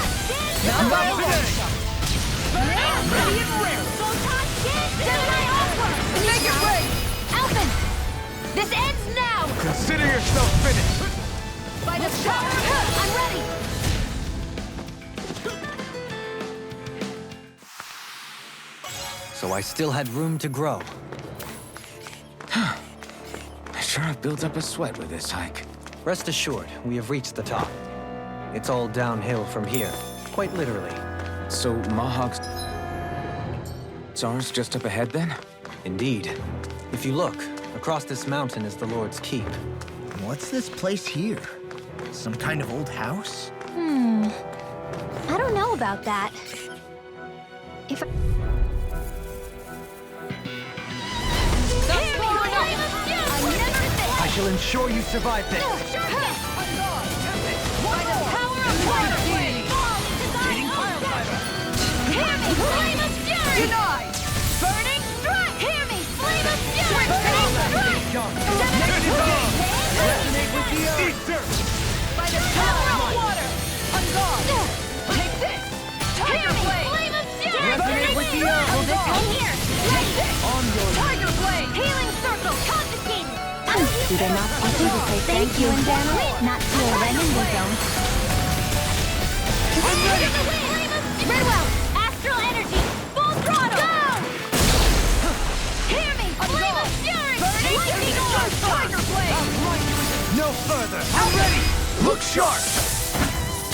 Now Not today! Ready and rare! Gemini Aqua! Make it rain! Alphen! This ends now! Consider yourself finished! By the power of... I'm ready! So I still had room to grow. I sure have built up a sweat with this hike. Rest assured, we have reached the top. It's all downhill from here, quite literally. So Mahawk's... Tsar's just up ahead then? Indeed. If you look, across this mountain is the Lord's Keep. What's this place here? Some kind of old house? I don't know about that. If I... I shall ensure you survive this! By the power of water! Hear me! Flame of Fury! Denied! Burning Strike! Hear me! Flame of Fury! Burning Strike! Resonate with the earth! Eat dirt! By the power of water! On guard! Take this! Hear Tiger me! Blade! Flame of Fury! Resonate with the earth! Will this come here? Ready! they not teach you to say thank you, Indiana? Not to a Renminbi zone. I'm ready! Redwell! Astral energy! Full throttle! Go! Hear me! Flame of fury! Lightning orb! Tiger blade! No further! I'm ready! Look sharp!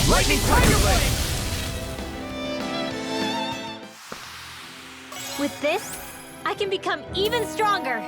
Lightning Tiger Blade! With this, I can become even stronger!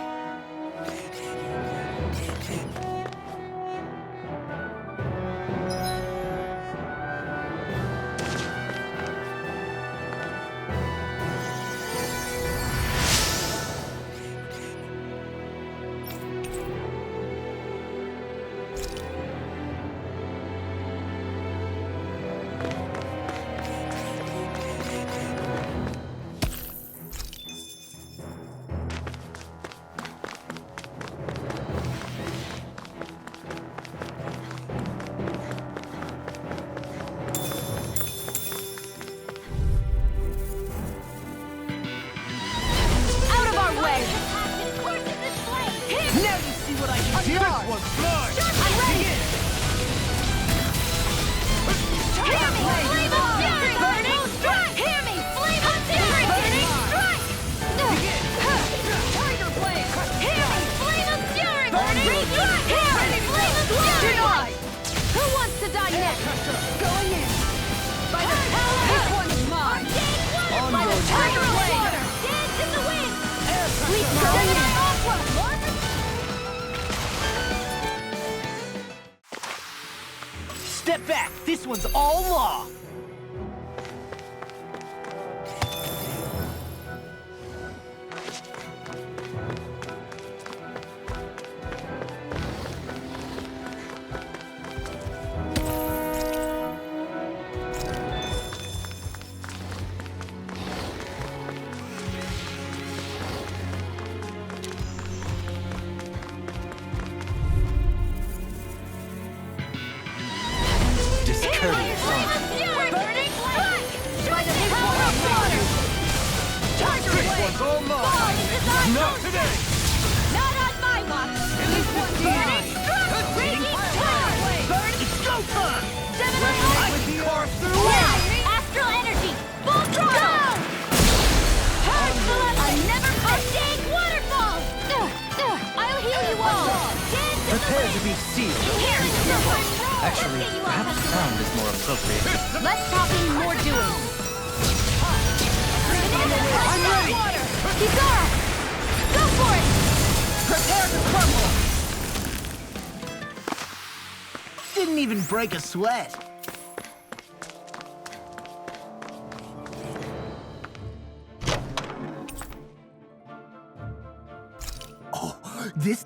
Step back! This one's all law! Not today! Not on my watch! Burning strike! Raging fire! It's go time! Gemini I can carve through now! Astral energy! Full throttle! Purge the level! A never-ending waterfall! I'll heal you all! Dance in the Prepare to wind! be sealed. Healing circle! Actually, perhaps sound is more appropriate. Less talking, more doing! I'm ready! Kizara! Go for it! Prepare to crumble! Didn't even break a sweat. Oh, this...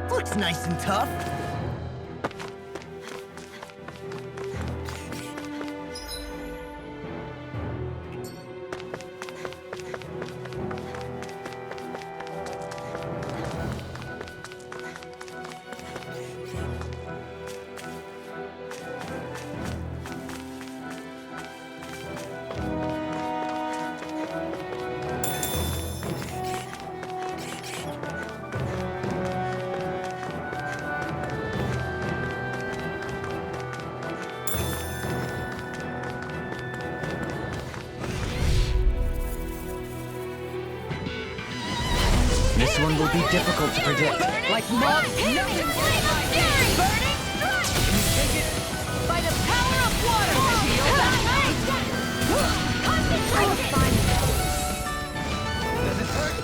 Looks nice and tough. This one will be difficult to predict. Like moth flame of fury! Burning strike! Take it! By the power of water! Concentration! Does it hurt?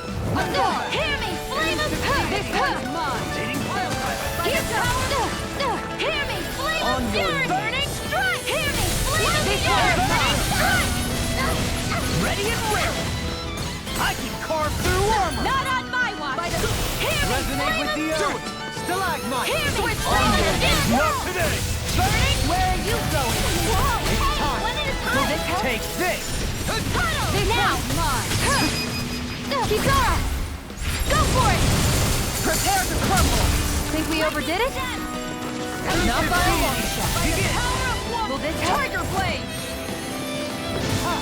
Hear me! Flame of fury! This one's mine! Dating pile driver! Hear me! Flame of fury! Burning strike! Hear me! Flame of fury! Burning strike! Ready and wary! I can carve through armor! Not on my watch! Hear me! Resonate with the Do earth! it! Stalagmite! Hear me! Flame of fury! Not today! Burning! Where are you going? Whoa! Hey! time. One at a time! Will this help? Take this! Tunnel! Now! Mine! Kizara! Go for it! Prepare to crumble! Think we overdid it? Not by a long shot. Will this Tiger Blade!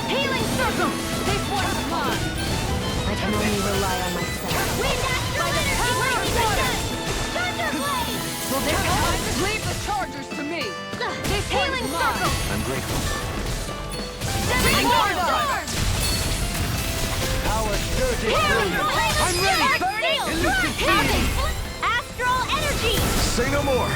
Healing circle! This one's mine! I can only rely on myself. Wind astral energy! Thunder blade! Will this time leave the chargers to me? This healing circle! I'm grateful. Seven storm! Power surges through. I'm ready! Elucidate! Astral energy! Say no more!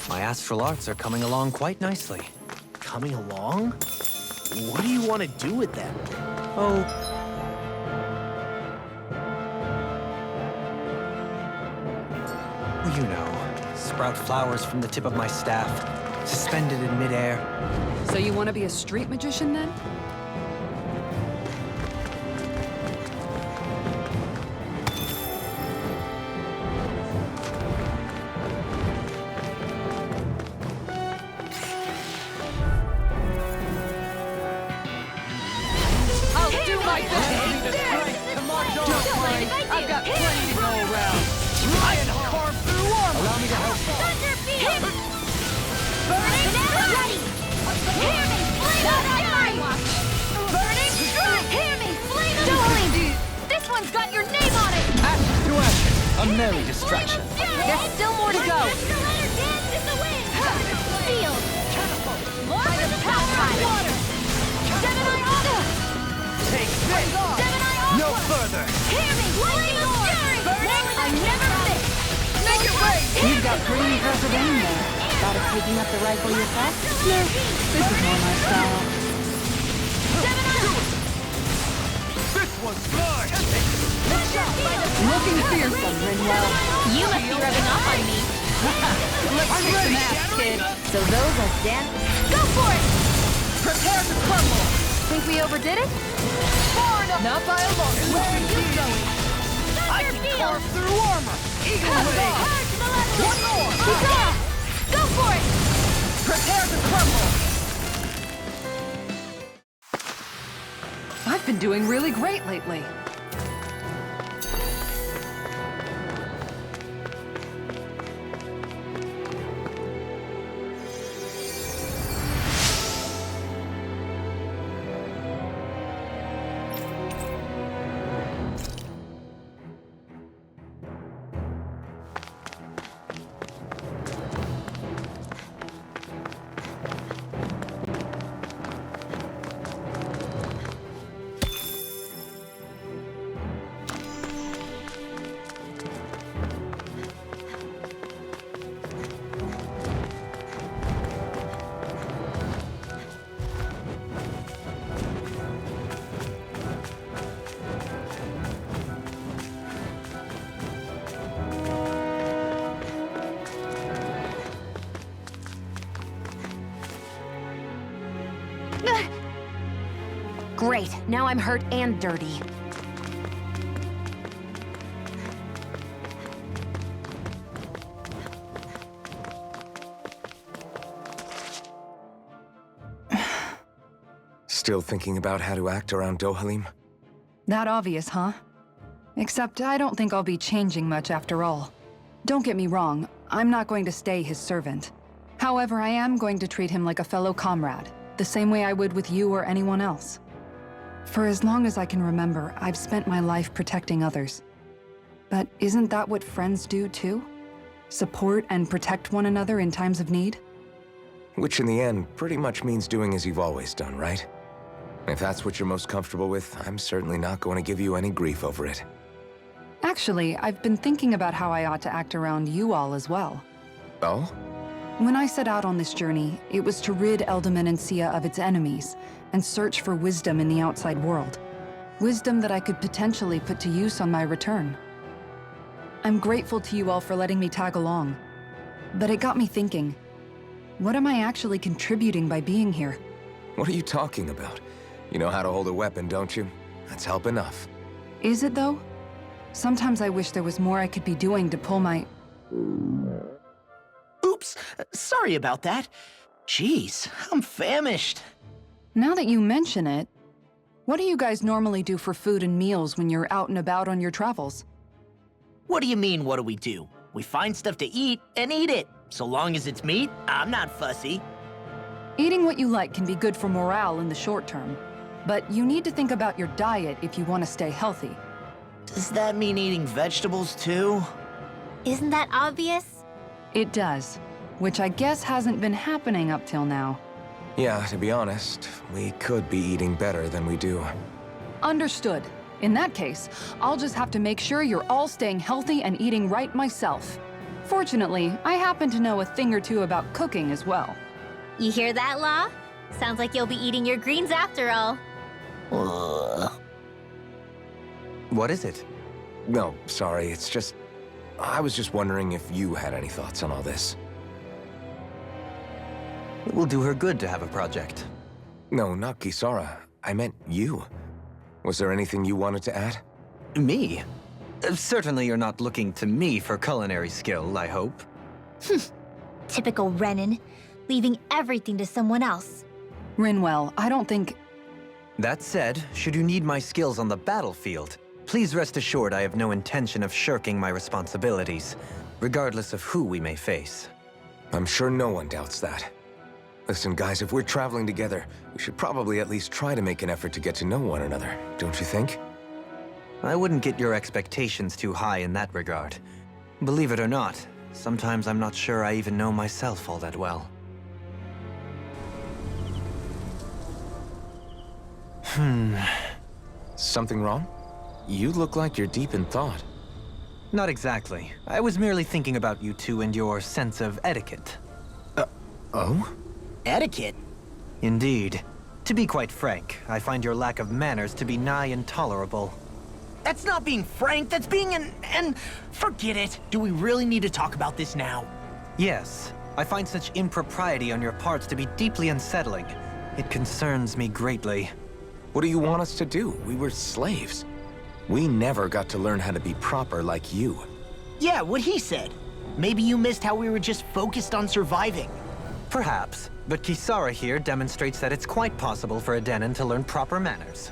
My astral arts are coming along quite nicely. Coming along? What do you want to do with them? Oh, you know, sprout flowers from the tip of my staff, suspended in midair. So you want to be a street magician then? I'll do my best! Don't worry, I've got plenty to go around. Try and carve through armor! Allow me to help. Thunder beam! Burning ready! Hear me! Flame of fury! Burning strike! Hear me! Flame of fury! This one's got your name on it! Action to action, a merry distraction. There's still more to go. Dance in the wind! Field! By the power of water! Gemini Aqua! Take this! Gemini Aqua! No further! Hear me! Lightning fury! Burning! I never miss! Make it rain! You've got pretty impressive aim there. Thought of picking up the rifle yourself? No, this is more my style. This one's mine! Looking fearsome, Rinwell. You must be rubbing off on me. I'm ready! Kid. So those are Dan. Go for it! Prepare to crumble! Think we overdid it? Far enough! Not by a long shot. Where are you going? I can carve through armor! Eagle Wing! One more! Go for it! Prepare to crumble! I've been doing really great lately. Great, now I'm hurt and dirty. Still thinking about how to act around Dohalim? That obvious, huh? Except I don't think I'll be changing much after all. Don't get me wrong, I'm not going to stay his servant. However, I am going to treat him like a fellow comrade, the same way I would with you or anyone else. For as long as I can remember, I've spent my life protecting others. But isn't that what friends do too? Support and protect one another in times of need? Which in the end pretty much means doing as you've always done, right? If that's what you're most comfortable with, I'm certainly not going to give you any grief over it. Actually, I've been thinking about how I ought to act around you all as well. Oh? When I set out on this journey, it was to rid Eldaman and Sia of its enemies, and search for wisdom in the outside world. Wisdom that I could potentially put to use on my return. I'm grateful to you all for letting me tag along. But it got me thinking, what am I actually contributing by being here? What are you talking about? You know how to hold a weapon, don't you? That's help enough. Is it, though? Sometimes I wish there was more I could be doing to pull my... Oops, sorry about that. Jeez, I'm famished. Now that you mention it, what do you guys normally do for food and meals when you're out and about on your travels? What do you mean, what do we do? We find stuff to eat and eat it. So long as it's meat, I'm not fussy. Eating what you like can be good for morale in the short term, but you need to think about your diet if you want to stay healthy. Does that mean eating vegetables too? Isn't that obvious? It does, which I guess hasn't been happening up till now. Yeah, to be honest, we could be eating better than we do. Understood. In that case, I'll just have to make sure you're all staying healthy and eating right myself. Fortunately, I happen to know a thing or two about cooking as well. You hear that, Law? Sounds like you'll be eating your greens after all. What is it? No, sorry, it's just... I was just wondering if you had any thoughts on all this. It will do her good to have a project. No, not Kisara. I meant you. Was there anything you wanted to add? Me? Certainly you're not looking to me for culinary skill, I hope. Typical Renan, leaving everything to someone else. Rinwell, I don't think... That said, should you need my skills on the battlefield, please rest assured I have no intention of shirking my responsibilities, regardless of who we may face. I'm sure no one doubts that. Listen, guys, if we're traveling together, we should probably at least try to make an effort to get to know one another, don't you think? I wouldn't get your expectations too high in that regard. Believe it or not, sometimes I'm not sure I even know myself all that well. Something wrong? You look like you're deep in thought. Not exactly. I was merely thinking about you two and your sense of etiquette. Oh? Etiquette? Indeed. To be quite frank, I find your lack of manners to be nigh intolerable. That's not being frank, that's being and forget it. Do we really need to talk about this now? Yes, I find such impropriety on your parts to be deeply unsettling. It concerns me greatly. What do you want us to do? We were slaves. We never got to learn how to be proper like you. Yeah, what he said. Maybe you missed how we were just focused on surviving. Perhaps, but Kisara here demonstrates that it's quite possible for a Denon to learn proper manners.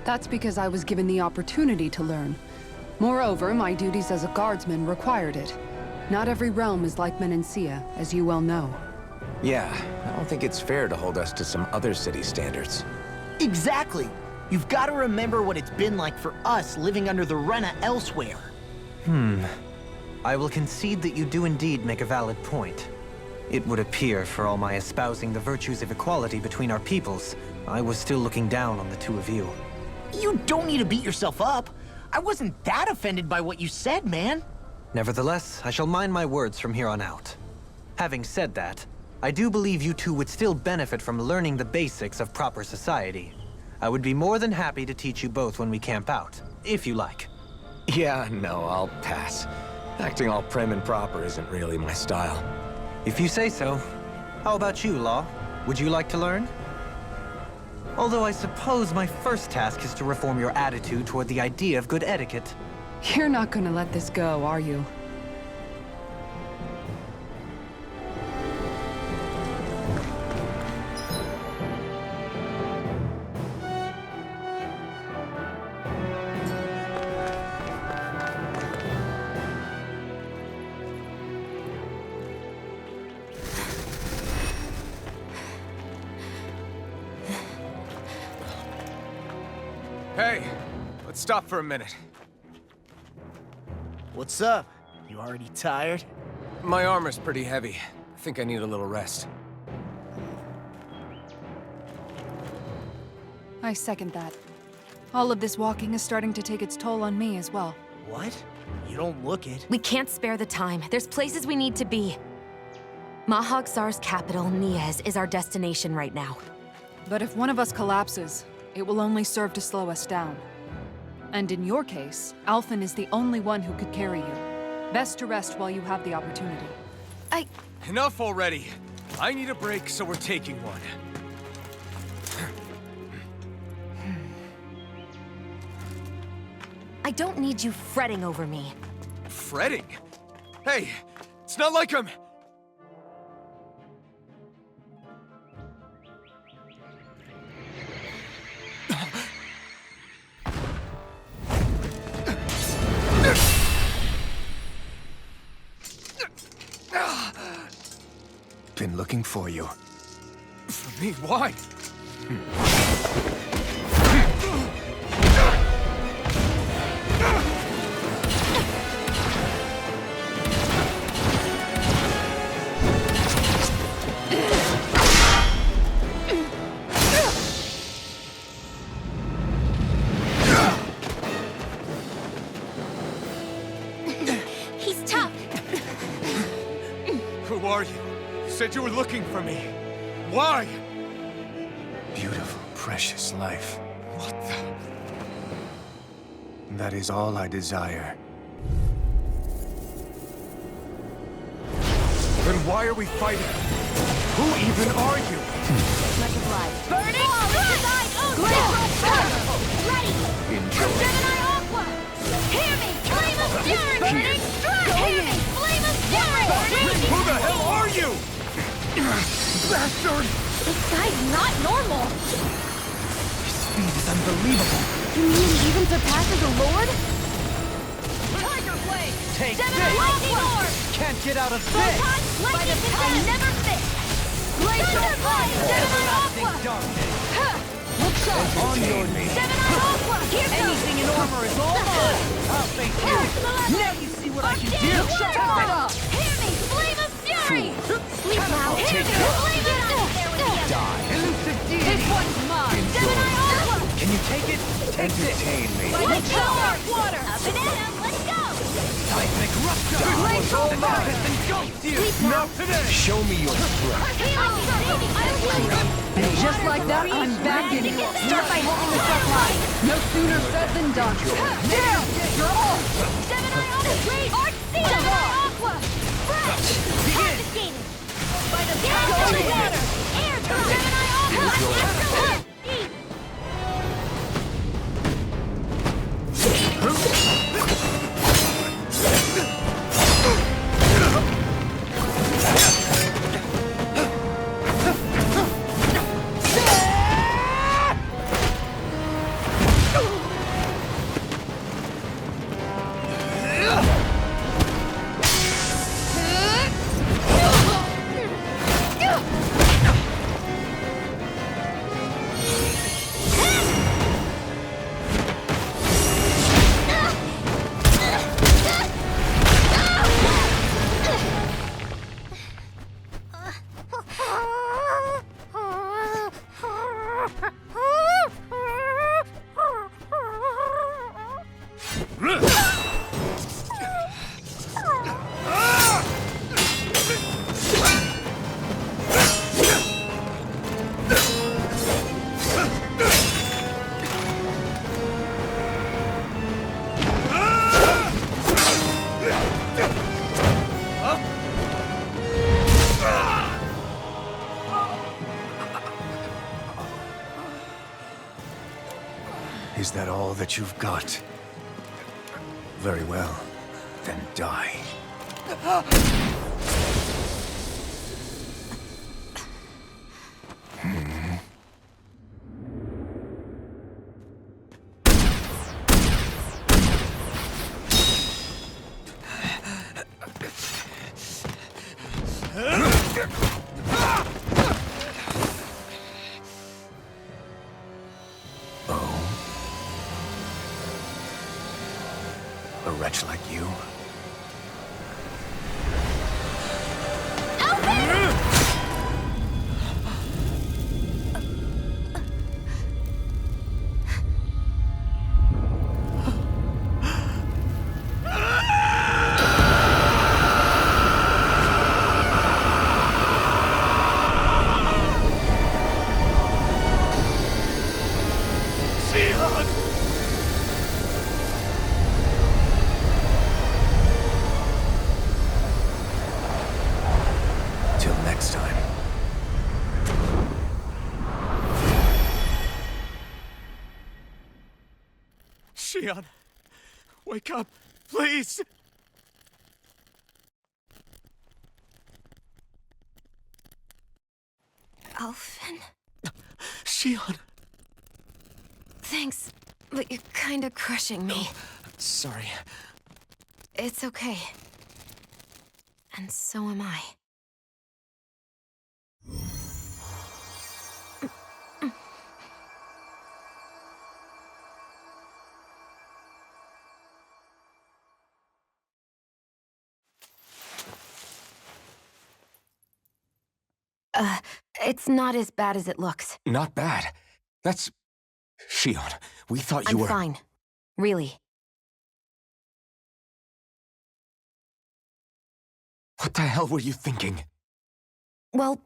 That's because I was given the opportunity to learn. Moreover, my duties as a guardsman required it. Not every realm is like Menancia, as you well know. Yeah, I don't think it's fair to hold us to some other city standards. Exactly. You've got to remember what it's been like for us living under the Rena elsewhere. I will concede that you do indeed make a valid point. It would appear, for all my espousing the virtues of equality between our peoples, I was still looking down on the two of you. You don't need to beat yourself up. I wasn't that offended by what you said, man. Nevertheless, I shall mind my words from here on out. Having said that, I do believe you two would still benefit from learning the basics of proper society. I would be more than happy to teach you both when we camp out, if you like. Yeah, no, I'll pass. Acting all prim and proper isn't really my style. If you say so. How about you, Law? Would you like to learn? Although I suppose my first task is to reform your attitude toward the idea of good etiquette. You're not gonna let this go, are you? Hey, let's stop for a minute. What's up? You already tired? My armor's pretty heavy. I think I need a little rest. I second that. All of this walking is starting to take its toll on me as well. What? You don't look it. We can't spare the time. There's places we need to be. Mahag-Sar's capital, Niez, is our destination right now. But if one of us collapses, it will only serve to slow us down. And in your case, Alphen is the only one who could carry you. Best to rest while you have the opportunity. Enough already. I need a break, so we're taking one. I don't need you fretting over me. Fretting? Hey, it's not like I'm... Been looking for you. For me, why? He's tough. Who are you? You said you were looking for me. Why? Beautiful, precious life. What the... That is all I desire. Then why are we fighting? Who even are you? Much obliged. Burning! Ready! Enjoy. Gemini Aqua! Hear me! Flame of Fury! Burning Strike! Hear me! Flame of Fury! Burning! Who the hell are you? Bastard! This guy's not normal. Speed is unbelievable. You mean he even surpasses a lord? Tiger Blade! Take Gemini Aqua! Can't get out of Photon Lightning Attack! Never fit! Laser Blade! Gemini Aqua! Look sharp! On me. Gemini Aqua! Here goes! Anything in armor is all mine. I'll face you. Now you see what I can do. Turn it up! Hear me! Flame of Fury! Sleep now. Hear me! Flame of This one's mine! Gemini Aqua! Can you take it? Entertain me. Let's go! Water! Up and at 'em! Let's go! Seismic rupture. Blaze All of that fire. has engulfed you. Sleep now. Not today. Show me your strength. And just like that, I'm back in you. Start by holding the front line! No sooner said than done. Now! You're off! Gemini Aqua! Wait! Gemini Aqua! Fresh! Confiscated! By the power of water! Air drive! Gemini Aqua! Excellent! Eat! Is that all that you've got? Very well. Then die. A wretch like you? Till next time. Shion, Wake up, please! Alphen? Shion! Thanks, but you're kinda crushing me. Sorry. It's okay. And so am I. It's not as bad as it looks. Not bad. That's... Shion, we thought you I'm were... fine. Really. What the hell were you thinking? Well,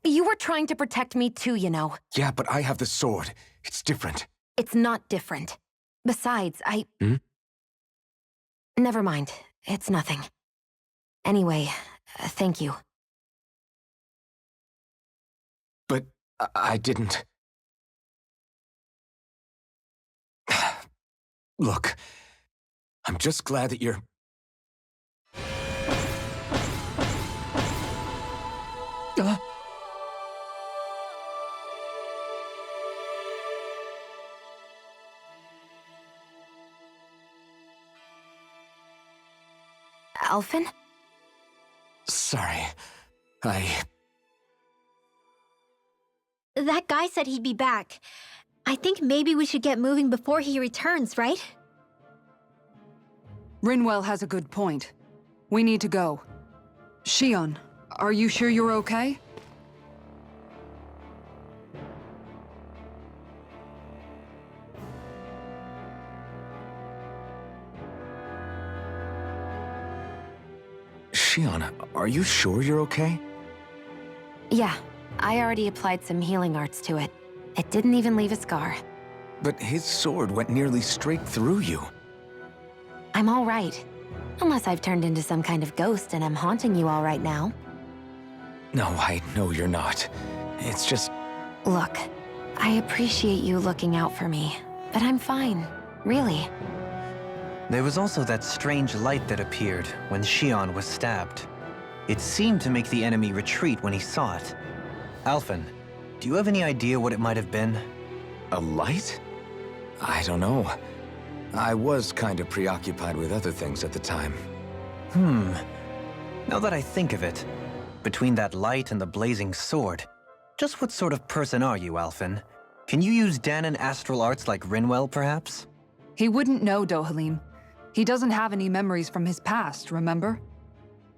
you were trying to protect me too, you know. Yeah, but I have the sword. It's different. It's not different. Besides, Hmm? Never mind. It's nothing. Anyway, thank you. But I didn't... Look, I'm just glad that you're... Alphen? Sorry. That guy said he'd be back. I think maybe we should get moving before he returns, right? Rinwell has a good point. We need to go. Shion, are you sure you're okay? Shion, are you sure you're okay? Yeah, I already applied some healing arts to it. It didn't even leave a scar. But his sword went nearly straight through you. I'm all right. Unless I've turned into some kind of ghost and I'm haunting you all right now. No, I know you're not. It's just... Look, I appreciate you looking out for me, but I'm fine, really. There was also that strange light that appeared when Shion was stabbed. It seemed to make the enemy retreat when he saw it. Alphen, do you have any idea what it might have been? A light? I don't know. I was kind of preoccupied with other things at the time. Now that I think of it, between that light and the blazing sword, just what sort of person are you, Alphen? Can you use Danon astral arts like Rinwell, perhaps? He wouldn't know, Dohalim. He doesn't have any memories from his past, remember?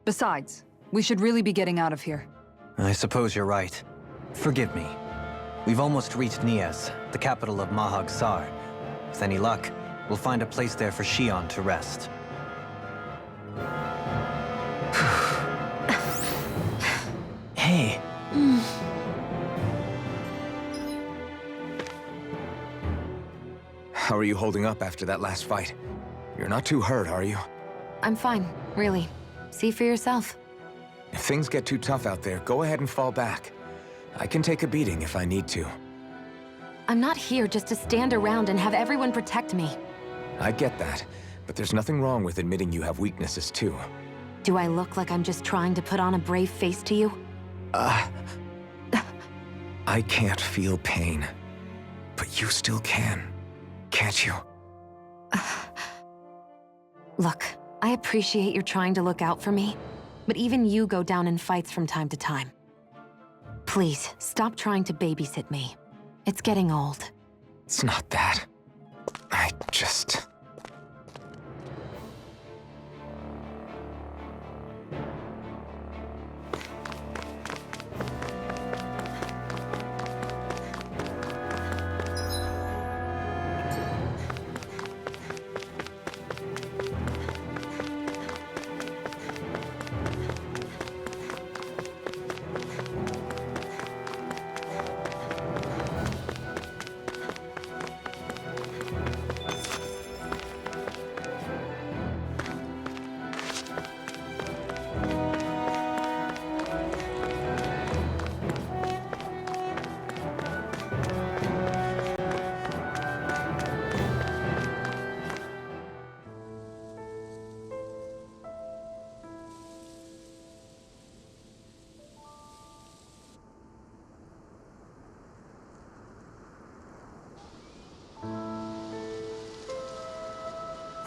Besides, we should really be getting out of here. I suppose you're right. Forgive me. We've almost reached Nias, the capital of Mahag Sar. With any luck, we'll find a place there for Shion to rest. Hey. How are you holding up after that last fight? You're not too hurt, are you? I'm fine, really. See for yourself. If things get too tough out there, go ahead and fall back. I can take a beating if I need to. I'm not here just to stand around and have everyone protect me. I get that, but there's nothing wrong with admitting you have weaknesses too. Do I look like I'm just trying to put on a brave face to you? I can't feel pain, but you still can, can't you? Look, I appreciate you're trying to look out for me, but even you go down in fights from time to time. Please, stop trying to babysit me. It's getting old. It's not that. I just...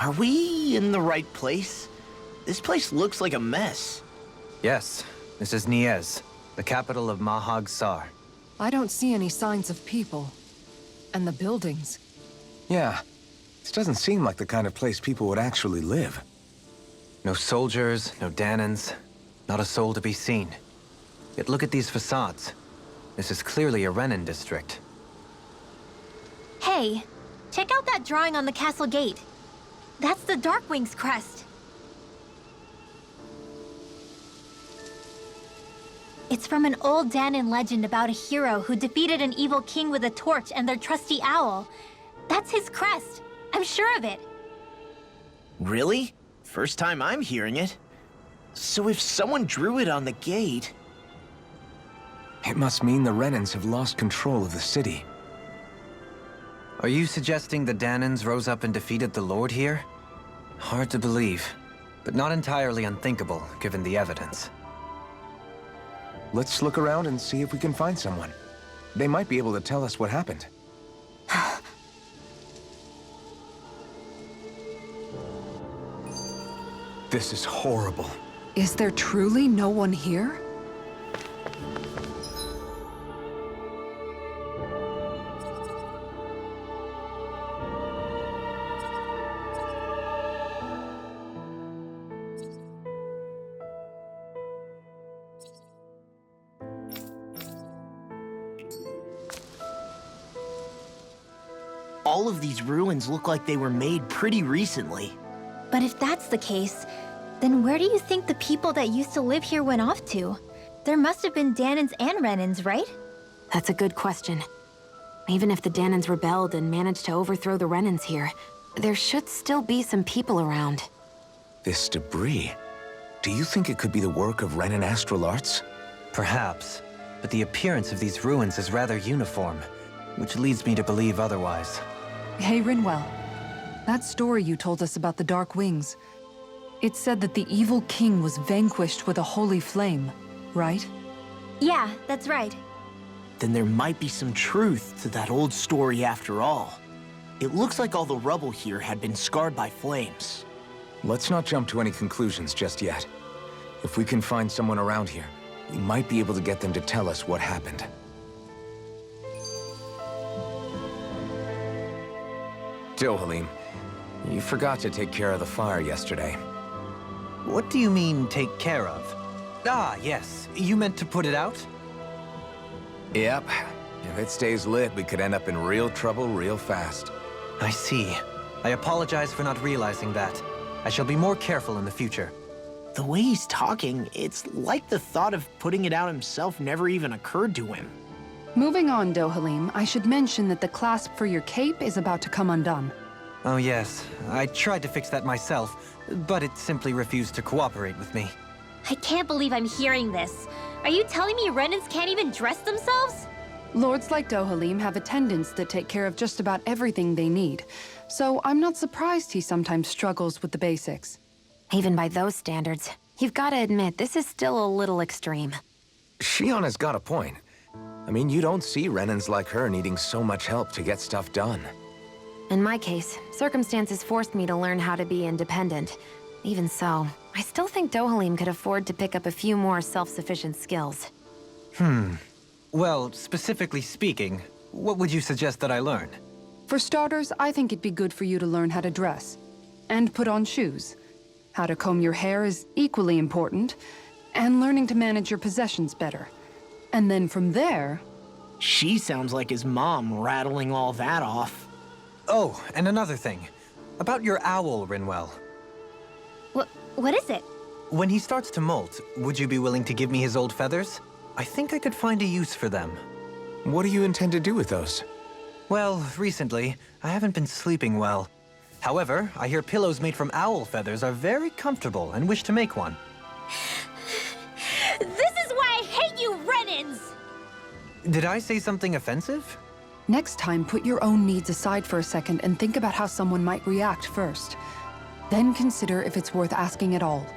Are we in the right place? This place looks like a mess. Yes, this is Niez, the capital of Mahag Sar. I don't see any signs of people. And the buildings. Yeah, this doesn't seem like the kind of place people would actually live. No soldiers, no Danans, not a soul to be seen. Yet look at these facades. This is clearly a Renin district. Hey, check out that drawing on the castle gate. That's the Darkwing's crest. It's from an old Danan legend about a hero who defeated an evil king with a torch and their trusty owl. That's his crest. I'm sure of it. Really? First time I'm hearing it. So if someone drew it on the gate... It must mean the Renans have lost control of the city. Are you suggesting the Danans rose up and defeated the Lord here? Hard to believe, but not entirely unthinkable, given the evidence. Let's look around and see if we can find someone. They might be able to tell us what happened. This is horrible. Is there truly no one here? All of these ruins look like they were made pretty recently. But if that's the case, then where do you think the people that used to live here went off to? There must have been Danans and Renans, right? That's a good question. Even if the Danans rebelled and managed to overthrow the Renans here, there should still be some people around. This debris. Do you think it could be the work of Renan astral arts? Perhaps, but the appearance of these ruins is rather uniform, which leads me to believe otherwise. Hey, Rinwell. That story you told us about the Dark Wings. It said that the evil king was vanquished with a holy flame, right? Yeah, that's right. Then there might be some truth to that old story after all. It looks like all the rubble here had been scarred by flames. Let's not jump to any conclusions just yet. If we can find someone around here, we might be able to get them to tell us what happened. Dohalim, you forgot to take care of the fire yesterday. What do you mean, take care of? Ah, yes. You meant to put it out? Yep. If it stays lit, we could end up in real trouble real fast. I see. I apologize for not realizing that. I shall be more careful in the future. The way he's talking, it's like the thought of putting it out himself never even occurred to him. Moving on, Dohalim, I should mention that the clasp for your cape is about to come undone. Oh yes, I tried to fix that myself, but it simply refused to cooperate with me. I can't believe I'm hearing this. Are you telling me Renans can't even dress themselves? Lords like Dohalim have attendants that take care of just about everything they need, so I'm not surprised he sometimes struggles with the basics. Even by those standards, you've got to admit this is still a little extreme. Shionna's got a point. I mean, you don't see Renans like her needing so much help to get stuff done. In my case, circumstances forced me to learn how to be independent. Even so, I still think Dohalim could afford to pick up a few more self-sufficient skills. Well, specifically speaking, what would you suggest that I learn? For starters, I think it'd be good for you to learn how to dress. And put on shoes. How to comb your hair is equally important. And learning to manage your possessions better. And then from there... She sounds like his mom rattling all that off. Oh, and another thing. About your owl, Rinwell. What is it? When he starts to molt, would you be willing to give me his old feathers? I think I could find a use for them. What do you intend to do with those? Well, recently, I haven't been sleeping well. However, I hear pillows made from owl feathers are very comfortable and wish to make one. This is why I hate you, Renans! Did I say something offensive? Next time, put your own needs aside for a second and think about how someone might react first. Then consider if it's worth asking at all.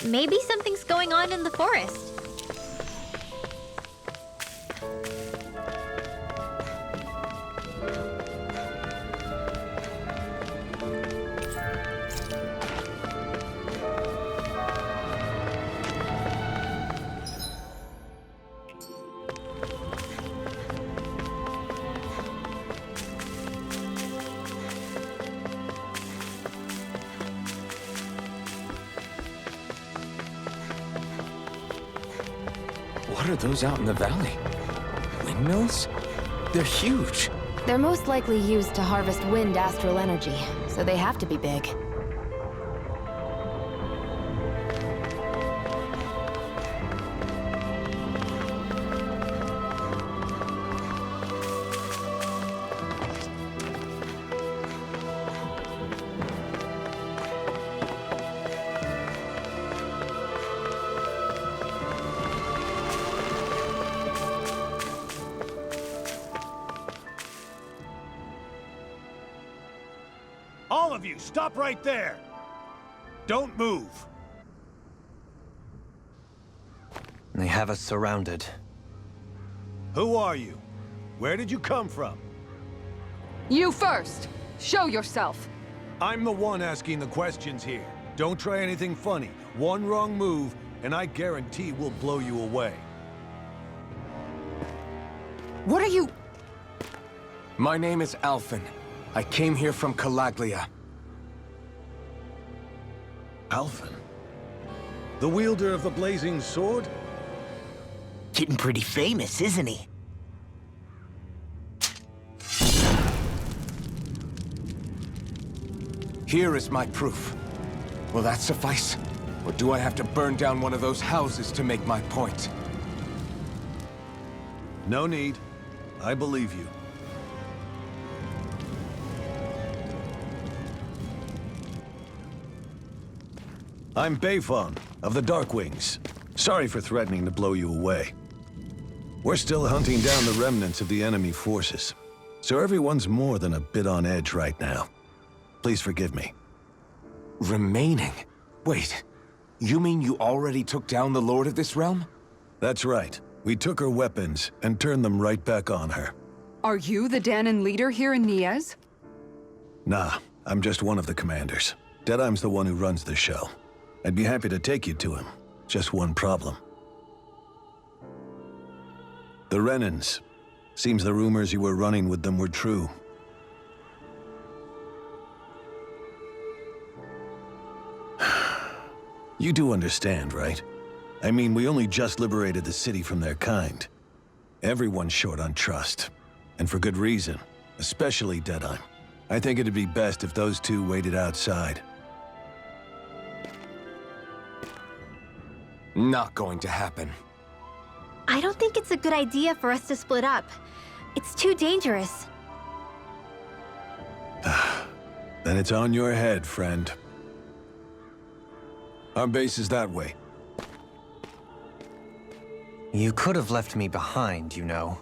Maybe something's going on in the forest. What are those out in the valley? Windmills? They're huge. They're most likely used to harvest wind astral energy, so they have to be big. All of you, stop right there! Don't move! They have us surrounded. Who are you? Where did you come from? You first! Show yourself! I'm the one asking the questions here. Don't try anything funny. One wrong move, and I guarantee we'll blow you away. What are you... My name is Alphen. I came here from Calaglia. Alphen? The wielder of the blazing sword? Getting pretty famous, isn't he? Here is my proof. Will that suffice? Or do I have to burn down one of those houses to make my point? No need. I believe you. I'm Beifong, of the Darkwings. Sorry for threatening to blow you away. We're still hunting down the remnants of the enemy forces, so everyone's more than a bit on edge right now. Please forgive me. Remaining? Wait, you mean you already took down the Lord of this realm? That's right. We took her weapons and turned them right back on her. Are you the Danon leader here in Niez? Nah, I'm just one of the commanders. Deadeye's the one who runs the show. I'd be happy to take you to him. Just one problem. The Renans. Seems the rumors you were running with them were true. You do understand, right? I mean, we only just liberated the city from their kind. Everyone's short on trust. And for good reason. Especially Deadeye. I think it'd be best if those two waited outside. Not going to happen. I don't think it's a good idea for us to split up. It's too dangerous. Then it's on your head, friend. Our base is that way. You could have left me behind, you know.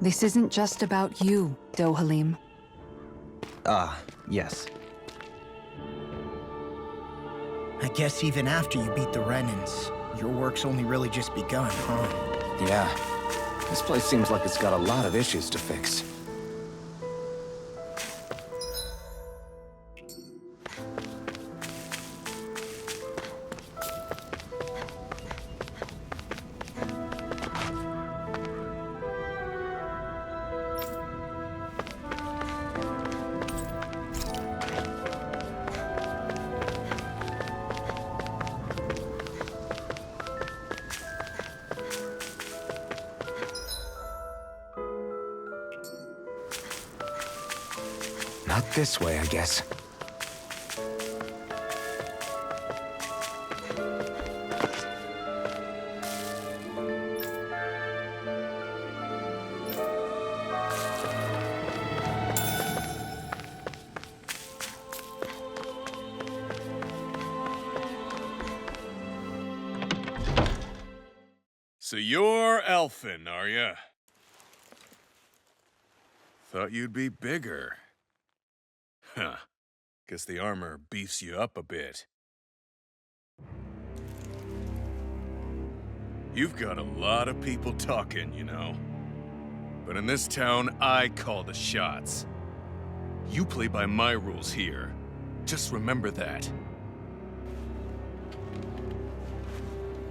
This isn't just about you, Dohalim. Ah, yes. I guess even after you beat the Renans, your work's only really just begun, huh? Yeah. This place seems like it's got a lot of issues to fix. Not this way, I guess. So you're Alphen, are ya? Thought you'd be bigger. Huh. Guess the armor beefs you up a bit. You've got a lot of people talking, you know. But in this town, I call the shots. You play by my rules here. Just remember that.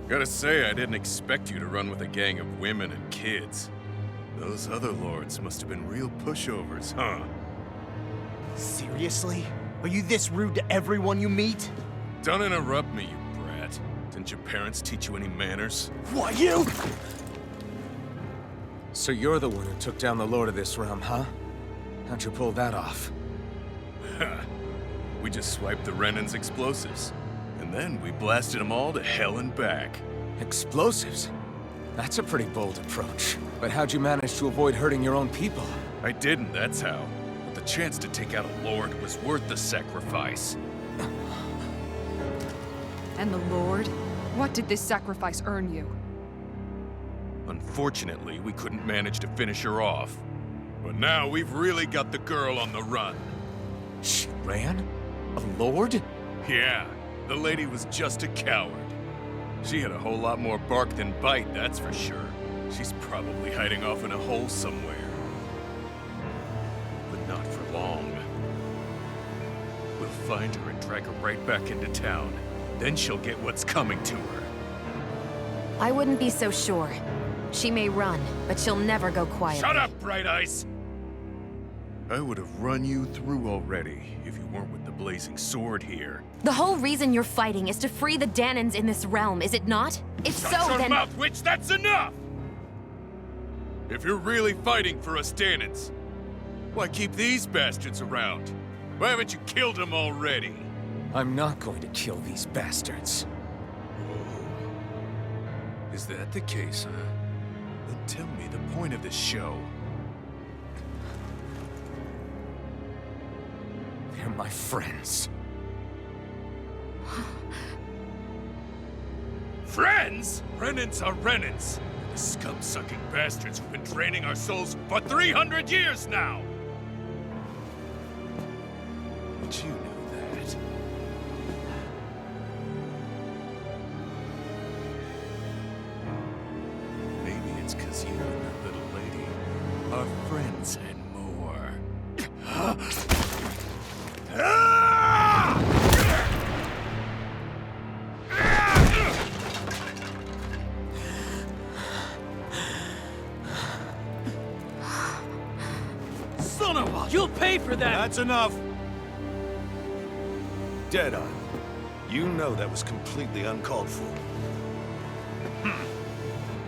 Gotta say, I didn't expect you to run with a gang of women and kids. Those other lords must have been real pushovers, huh? Seriously? Are you this rude to everyone you meet? Don't interrupt me, you brat. Didn't your parents teach you any manners? What, you? So you're the one who took down the Lord of this realm, huh? How'd you pull that off? We just swiped the Renan's explosives. And then we blasted them all to hell and back. Explosives? That's a pretty bold approach. But how'd you manage to avoid hurting your own people? I didn't, that's how. But the chance to take out a lord was worth the sacrifice. And the Lord? What did this sacrifice earn you? Unfortunately, we couldn't manage to finish her off. But now we've really got the girl on the run. She ran? A lord? Yeah, the lady was just a coward. She had a whole lot more bark than bite, that's for sure. She's probably hiding off in a hole somewhere. But not for long. We'll find her and drag her right back into town. Then she'll get what's coming to her. I wouldn't be so sure. She may run, but she'll never go quietly. Shut up, Bright Eyes! I would have run you through already if you weren't with the blazing sword here. The whole reason you're fighting is to free the Danans in this realm, is it not? If so, Shut your then— mouth, witch! That's enough! If you're really fighting for us Danans, why keep these bastards around? Why haven't you killed them already? I'm not going to kill these bastards. Whoa. Is that the case, huh? Then tell me the point of this show. They're my friends. Friends? Renans are Renans. The scum-sucking bastards who've been draining our souls for 300 years now! But you know that. Maybe it's 'cause you and that little lady are friends and more. Son of a... You'll pay for that! That's enough! Deadeye, you know that was completely uncalled for.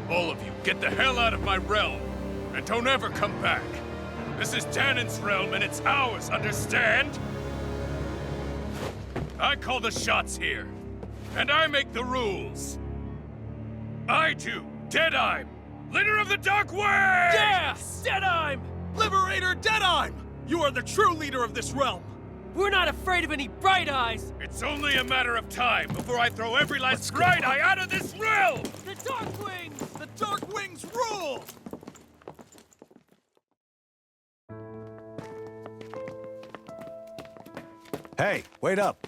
All of you, get the hell out of my realm! And don't ever come back! This is Danan's realm and it's ours, understand? I call the shots here. And I make the rules. I do, Deadeye, leader of the Dark Wings! Yeah! Deadeye! Liberator Deadeye! You are the true leader of this realm! We're not afraid of any Bright Eyes! It's only a matter of time before I throw every last Bright Eye out of this realm! The Dark Wings! The Dark Wings rule! Hey, wait up!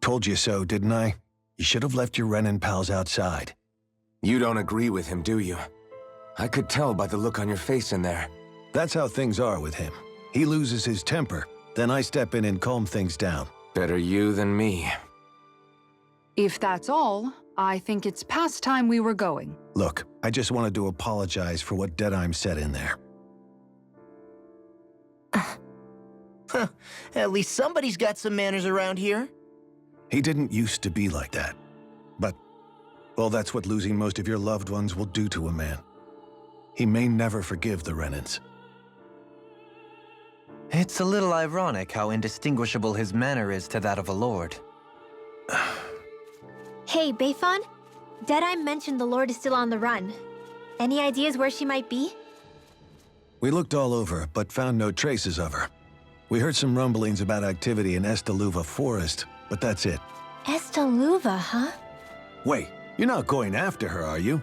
Told you so, didn't I? You should have left your Renan pals outside. You don't agree with him, do you? I could tell by the look on your face in there. That's how things are with him. He loses his temper, then I step in and calm things down. Better you than me. If that's all, I think it's past time we were going. Look, I just wanted to apologize for what Deadeye said in there. At least somebody's got some manners around here. He didn't used to be like that. But, well, that's what losing most of your loved ones will do to a man. He may never forgive the Renans. It's a little ironic how indistinguishable his manner is to that of a lord. Hey, Bayfon? Deadeye mentioned the Lord is still on the run. Any ideas where she might be? We looked all over, but found no traces of her. We heard some rumblings about activity in Estaluva Forest, but that's it. Estaluva, huh? Wait, you're not going after her, are you?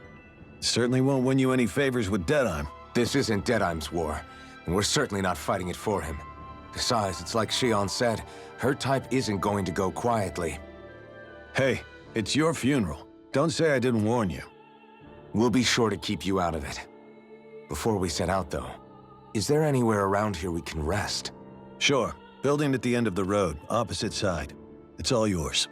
Certainly won't win you any favors with Deadeye. This isn't Deadeye's war, and we're certainly not fighting it for him. Besides, it's like Shion said, her type isn't going to go quietly. Hey, It's your funeral. Don't say I didn't warn you. We'll be sure to keep you out of it. Before we set out, though, is there anywhere around here we can rest? Sure. Building at the end of the road, opposite side. It's all yours.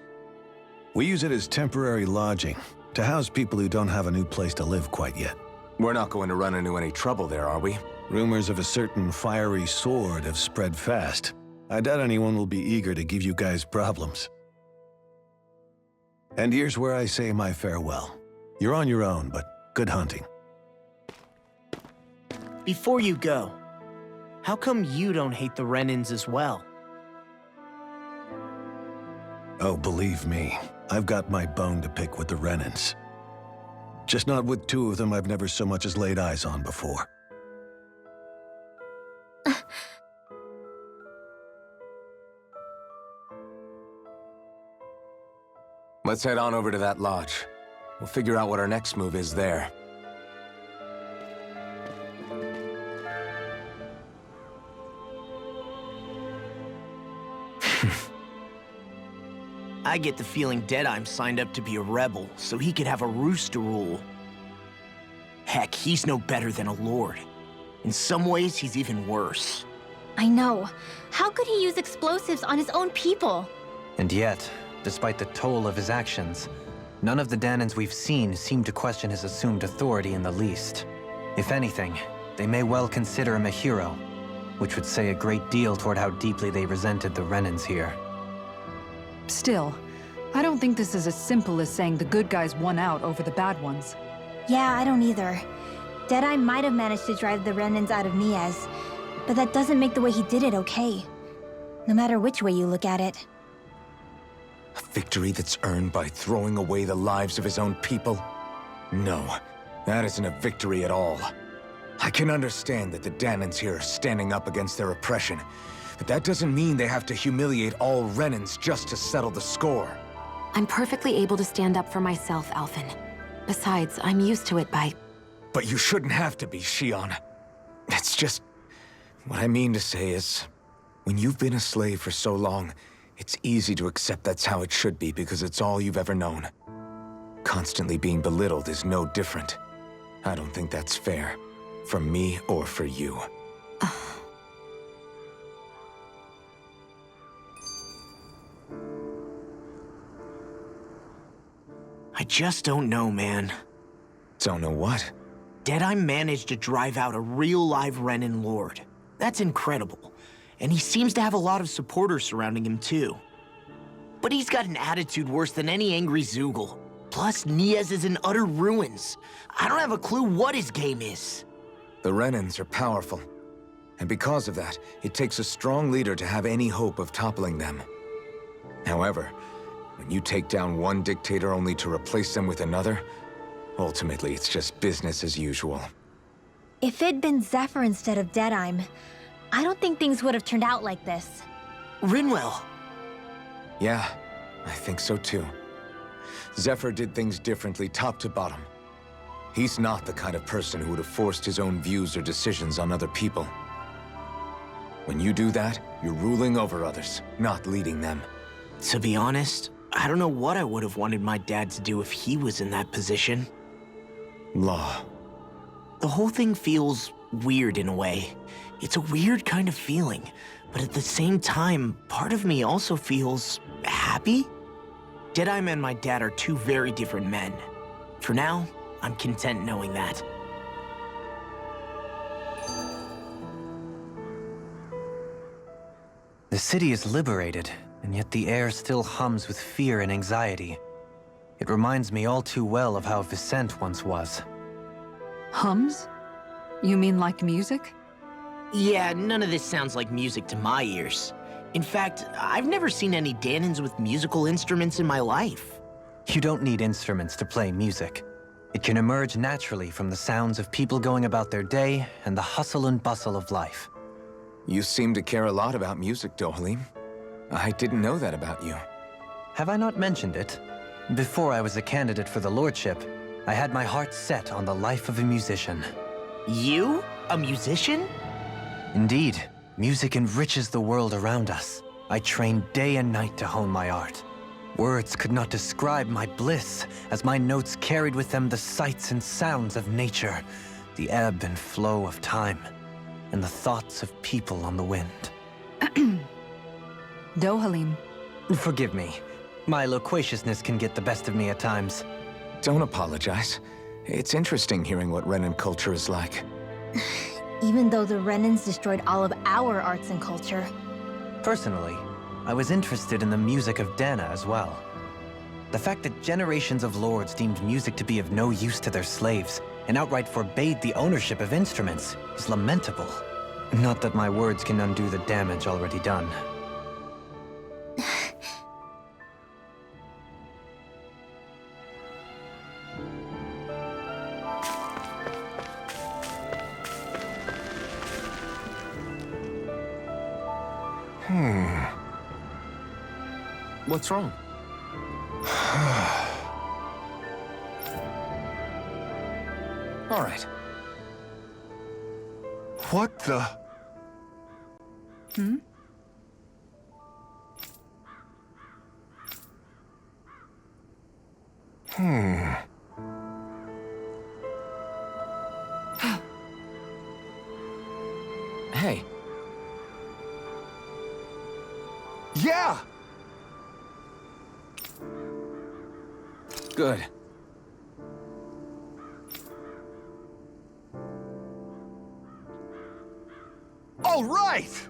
We use it as temporary lodging, to house people who don't have a new place to live quite yet. We're not going to run into any trouble there, are we? Rumors of a certain fiery sword have spread fast. I doubt anyone will be eager to give you guys problems. And here's where I say my farewell. You're on your own, but good hunting. Before you go, how come you don't hate the Renans as well? Oh, believe me, I've got my bone to pick with the Renans. Just not with two of them I've never so much as laid eyes on before. Let's head on over to that lodge. We'll figure out what our next move is there. I get the feeling Deadeye's signed up to be a rebel, so he could have a rooster rule. Heck, he's no better than a lord. In some ways, he's even worse. I know. How could he use explosives on his own people? And yet, despite the toll of his actions, none of the Danans we've seen seem to question his assumed authority in the least. If anything, they may well consider him a hero, which would say a great deal toward how deeply they resented the Renans here. Still, I don't think this is as simple as saying the good guys won out over the bad ones. Yeah, I don't either. Deadeye might have managed to drive the Renans out of Niaz, but that doesn't make the way he did it okay. No matter which way you look at it. A victory that's earned by throwing away the lives of his own people? No, that isn't a victory at all. I can understand that the Danans here are standing up against their oppression, but that doesn't mean they have to humiliate all Renans just to settle the score. I'm perfectly able to stand up for myself, Alphen. Besides, I'm used to it by... But you shouldn't have to be, Shion. It's just... What I mean to say is, when you've been a slave for so long, it's easy to accept that's how it should be because it's all you've ever known. Constantly being belittled is no different. I don't think that's fair. For me or for you. I just don't know, man. Don't know what? Deadeye managed to drive out a real live Renan lord. That's incredible. And he seems to have a lot of supporters surrounding him, too. But he's got an attitude worse than any angry Zoogle. Plus, Niaz is in utter ruins. I don't have a clue what his game is. The Renans are powerful. And because of that, it takes a strong leader to have any hope of toppling them. However, when you take down one dictator only to replace them with another, ultimately it's just business as usual. If it'd been Zephyr instead of Deadeye, I don't think things would have turned out like this. Rinwell! Yeah, I think so too. Zephyr did things differently top to bottom. He's not the kind of person who would have forced his own views or decisions on other people. When you do that, you're ruling over others, not leading them. To be honest, I don't know what I would have wanted my dad to do if he was in that position. Law. The whole thing feels weird in a way. It's a weird kind of feeling, but at the same time, part of me also feels happy. Deadeye and my dad are two very different men. For now, I'm content knowing that. The city is liberated, and yet the air still hums with fear and anxiety. It reminds me all too well of how Vicente once was. Hums? You mean like music? Yeah, none of this sounds like music to my ears. In fact, I've never seen any Danans with musical instruments in my life. You don't need instruments to play music. It can emerge naturally from the sounds of people going about their day and the hustle and bustle of life. You seem to care a lot about music, Dohalim. I didn't know that about you. Have I not mentioned it? Before I was a candidate for the lordship, I had my heart set on the life of a musician. You? A musician? Indeed, music enriches the world around us. I trained day and night to hone my art. Words could not describe my bliss, as my notes carried with them the sights and sounds of nature, the ebb and flow of time, and the thoughts of people on the wind. Dohalim. Forgive me. My loquaciousness can get the best of me at times. Don't apologize. It's interesting hearing what Renan culture is like. Even though the Renans destroyed all of our arts and culture. Personally, I was interested in the music of Dana as well. The fact that generations of lords deemed music to be of no use to their slaves and outright forbade the ownership of instruments is lamentable. Not that my words can undo the damage already done. What's wrong? All right. What the? Hmm? Hey. Yeah! Good. All right!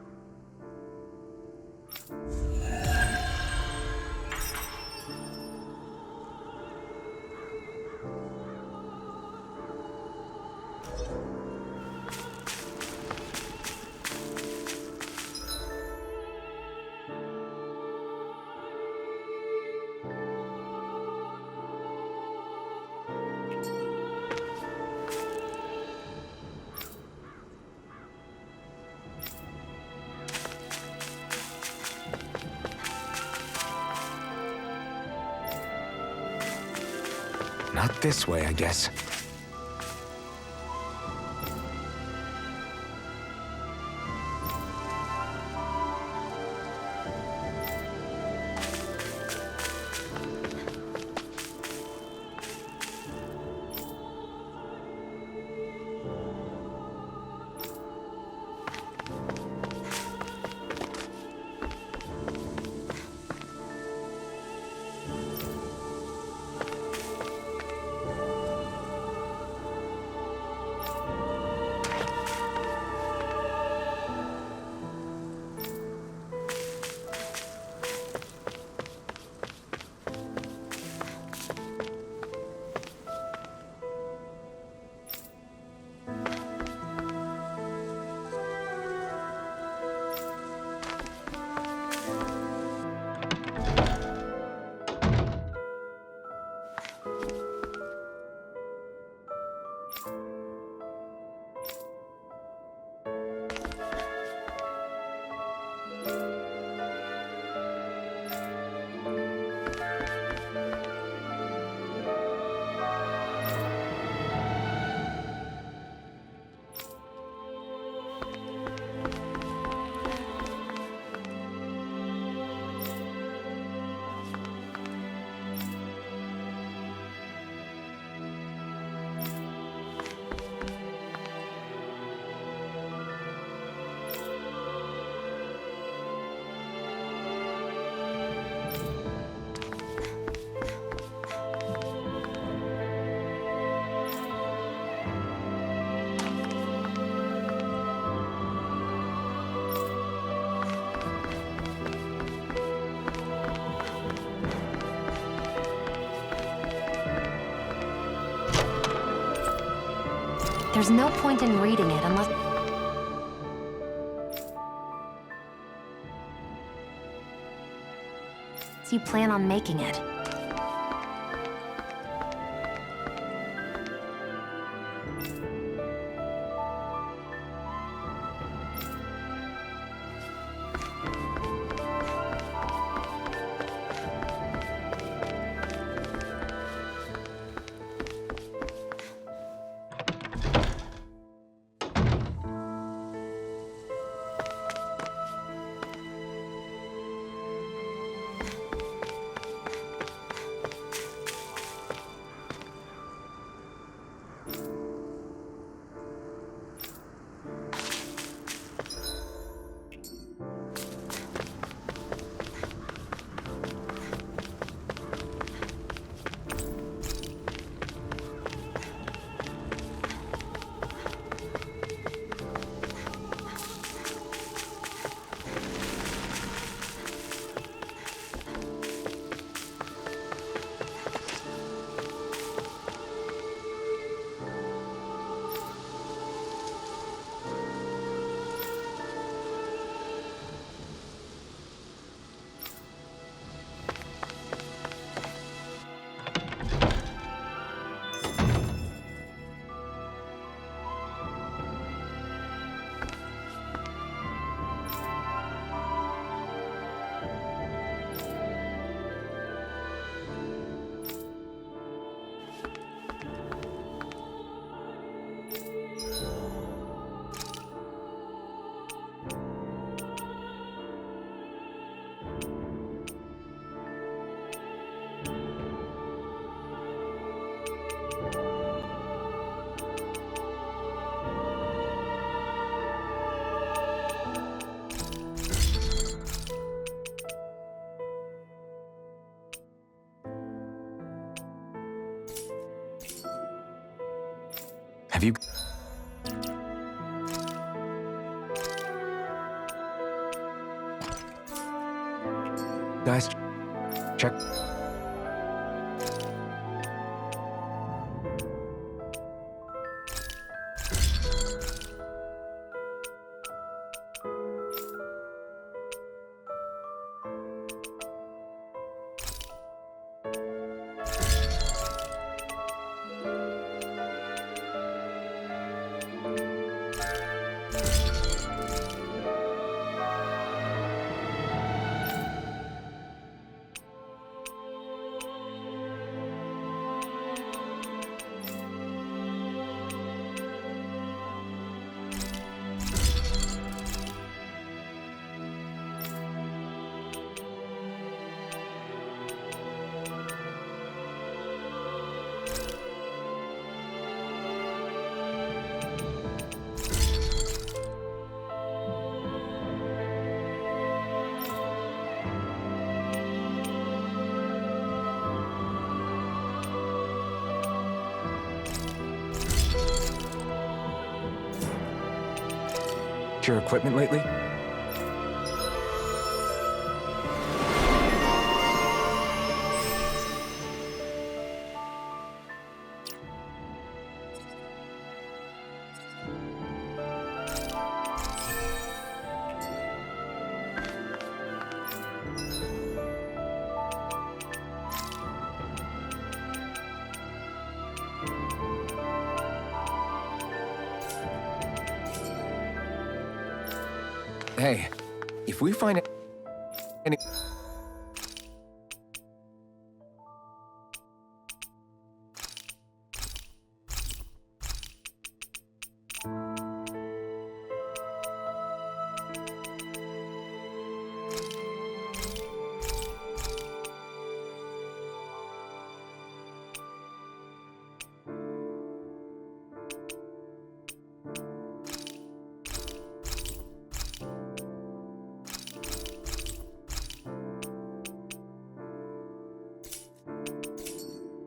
Not this way, I guess. There's no point in reading it unless... you plan on making it. Have you... Guys, check... Your equipment lately? Hey, if we find any...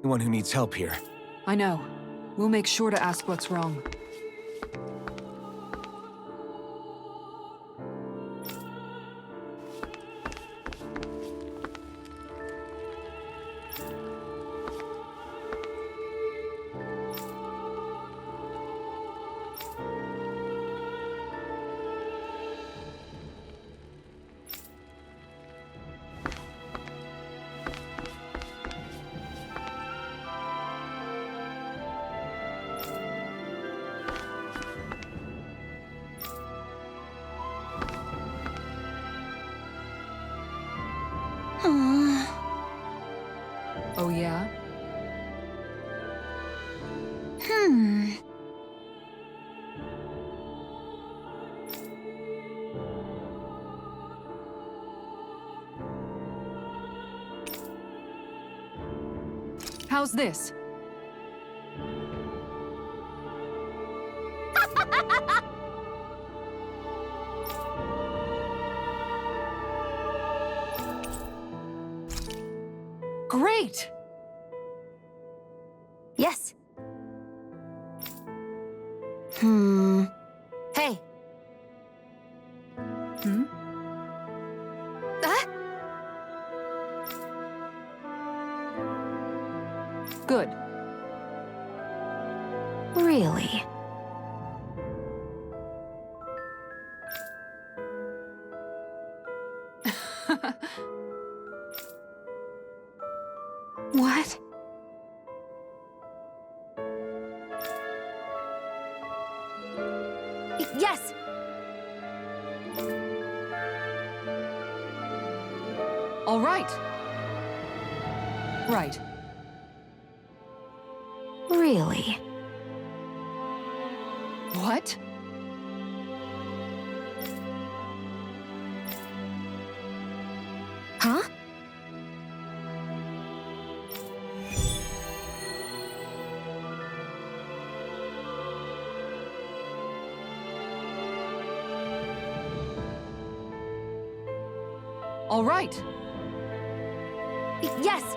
Anyone who needs help here. I know. We'll make sure to ask what's wrong. Oh, yeah? How's this? Great! Yes. Hey. Good. Really? What? Yes! All right. Right. Really? What? Huh? All right. Yes!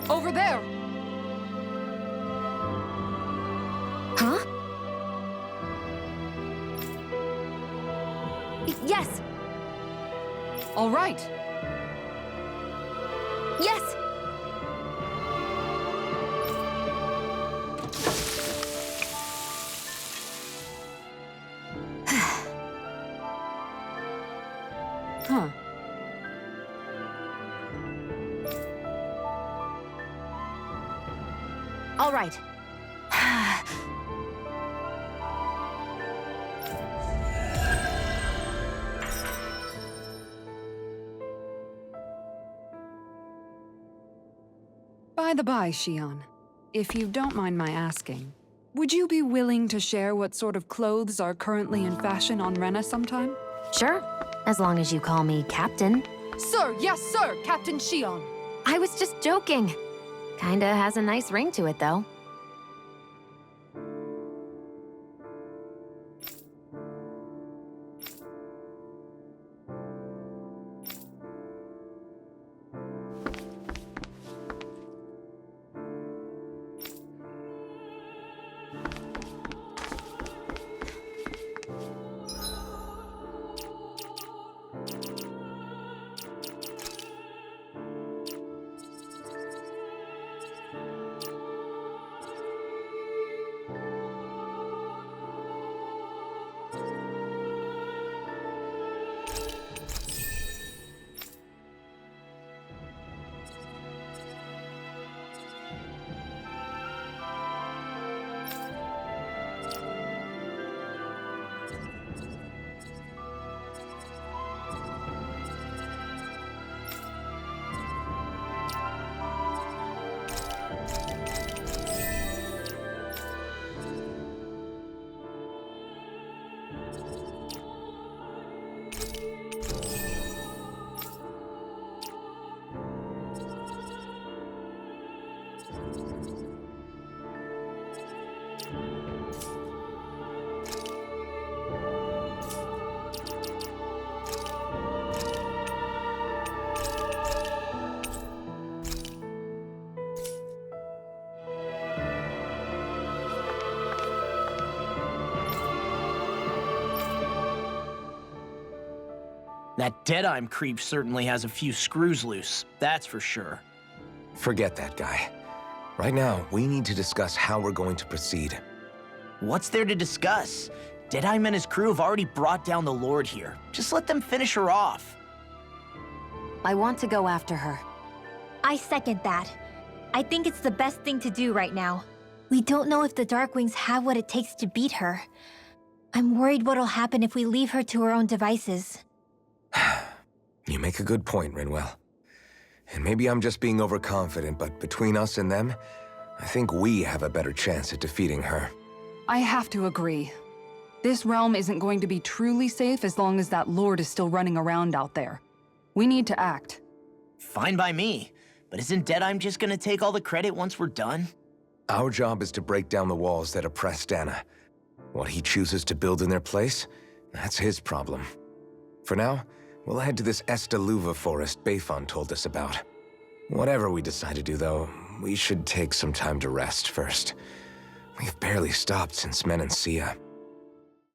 Over there! Huh? Yes! All right. Yes! Huh. All right. By the by, Shion, if you don't mind my asking, would you be willing to share what sort of clothes are currently in fashion on Rena sometime? Sure, as long as you call me Captain. Sir, yes, sir, Captain Shion. I was just joking. Kinda has a nice ring to it, though. That Deadeye creep certainly has a few screws loose, that's for sure. Forget that guy. Right now, we need to discuss how we're going to proceed. What's there to discuss? Deadeye and his crew have already brought down the Lord here. Just let them finish her off. I want to go after her. I second that. I think it's the best thing to do right now. We don't know if the Darkwings have what it takes to beat her. I'm worried what'll happen if we leave her to her own devices. You make a good point, Rinwell. And maybe I'm just being overconfident, but between us and them, I think we have a better chance at defeating her. I have to agree. This realm isn't going to be truly safe as long as that Lord is still running around out there. We need to act. Fine by me. But isn't Deadeye just gonna take all the credit once we're done? Our job is to break down the walls that oppress Dana. What he chooses to build in their place, that's his problem. For now, we'll head to this Estaluva forest Bayfon told us about. Whatever we decide to do, though, we should take some time to rest first. We've barely stopped since Menancia.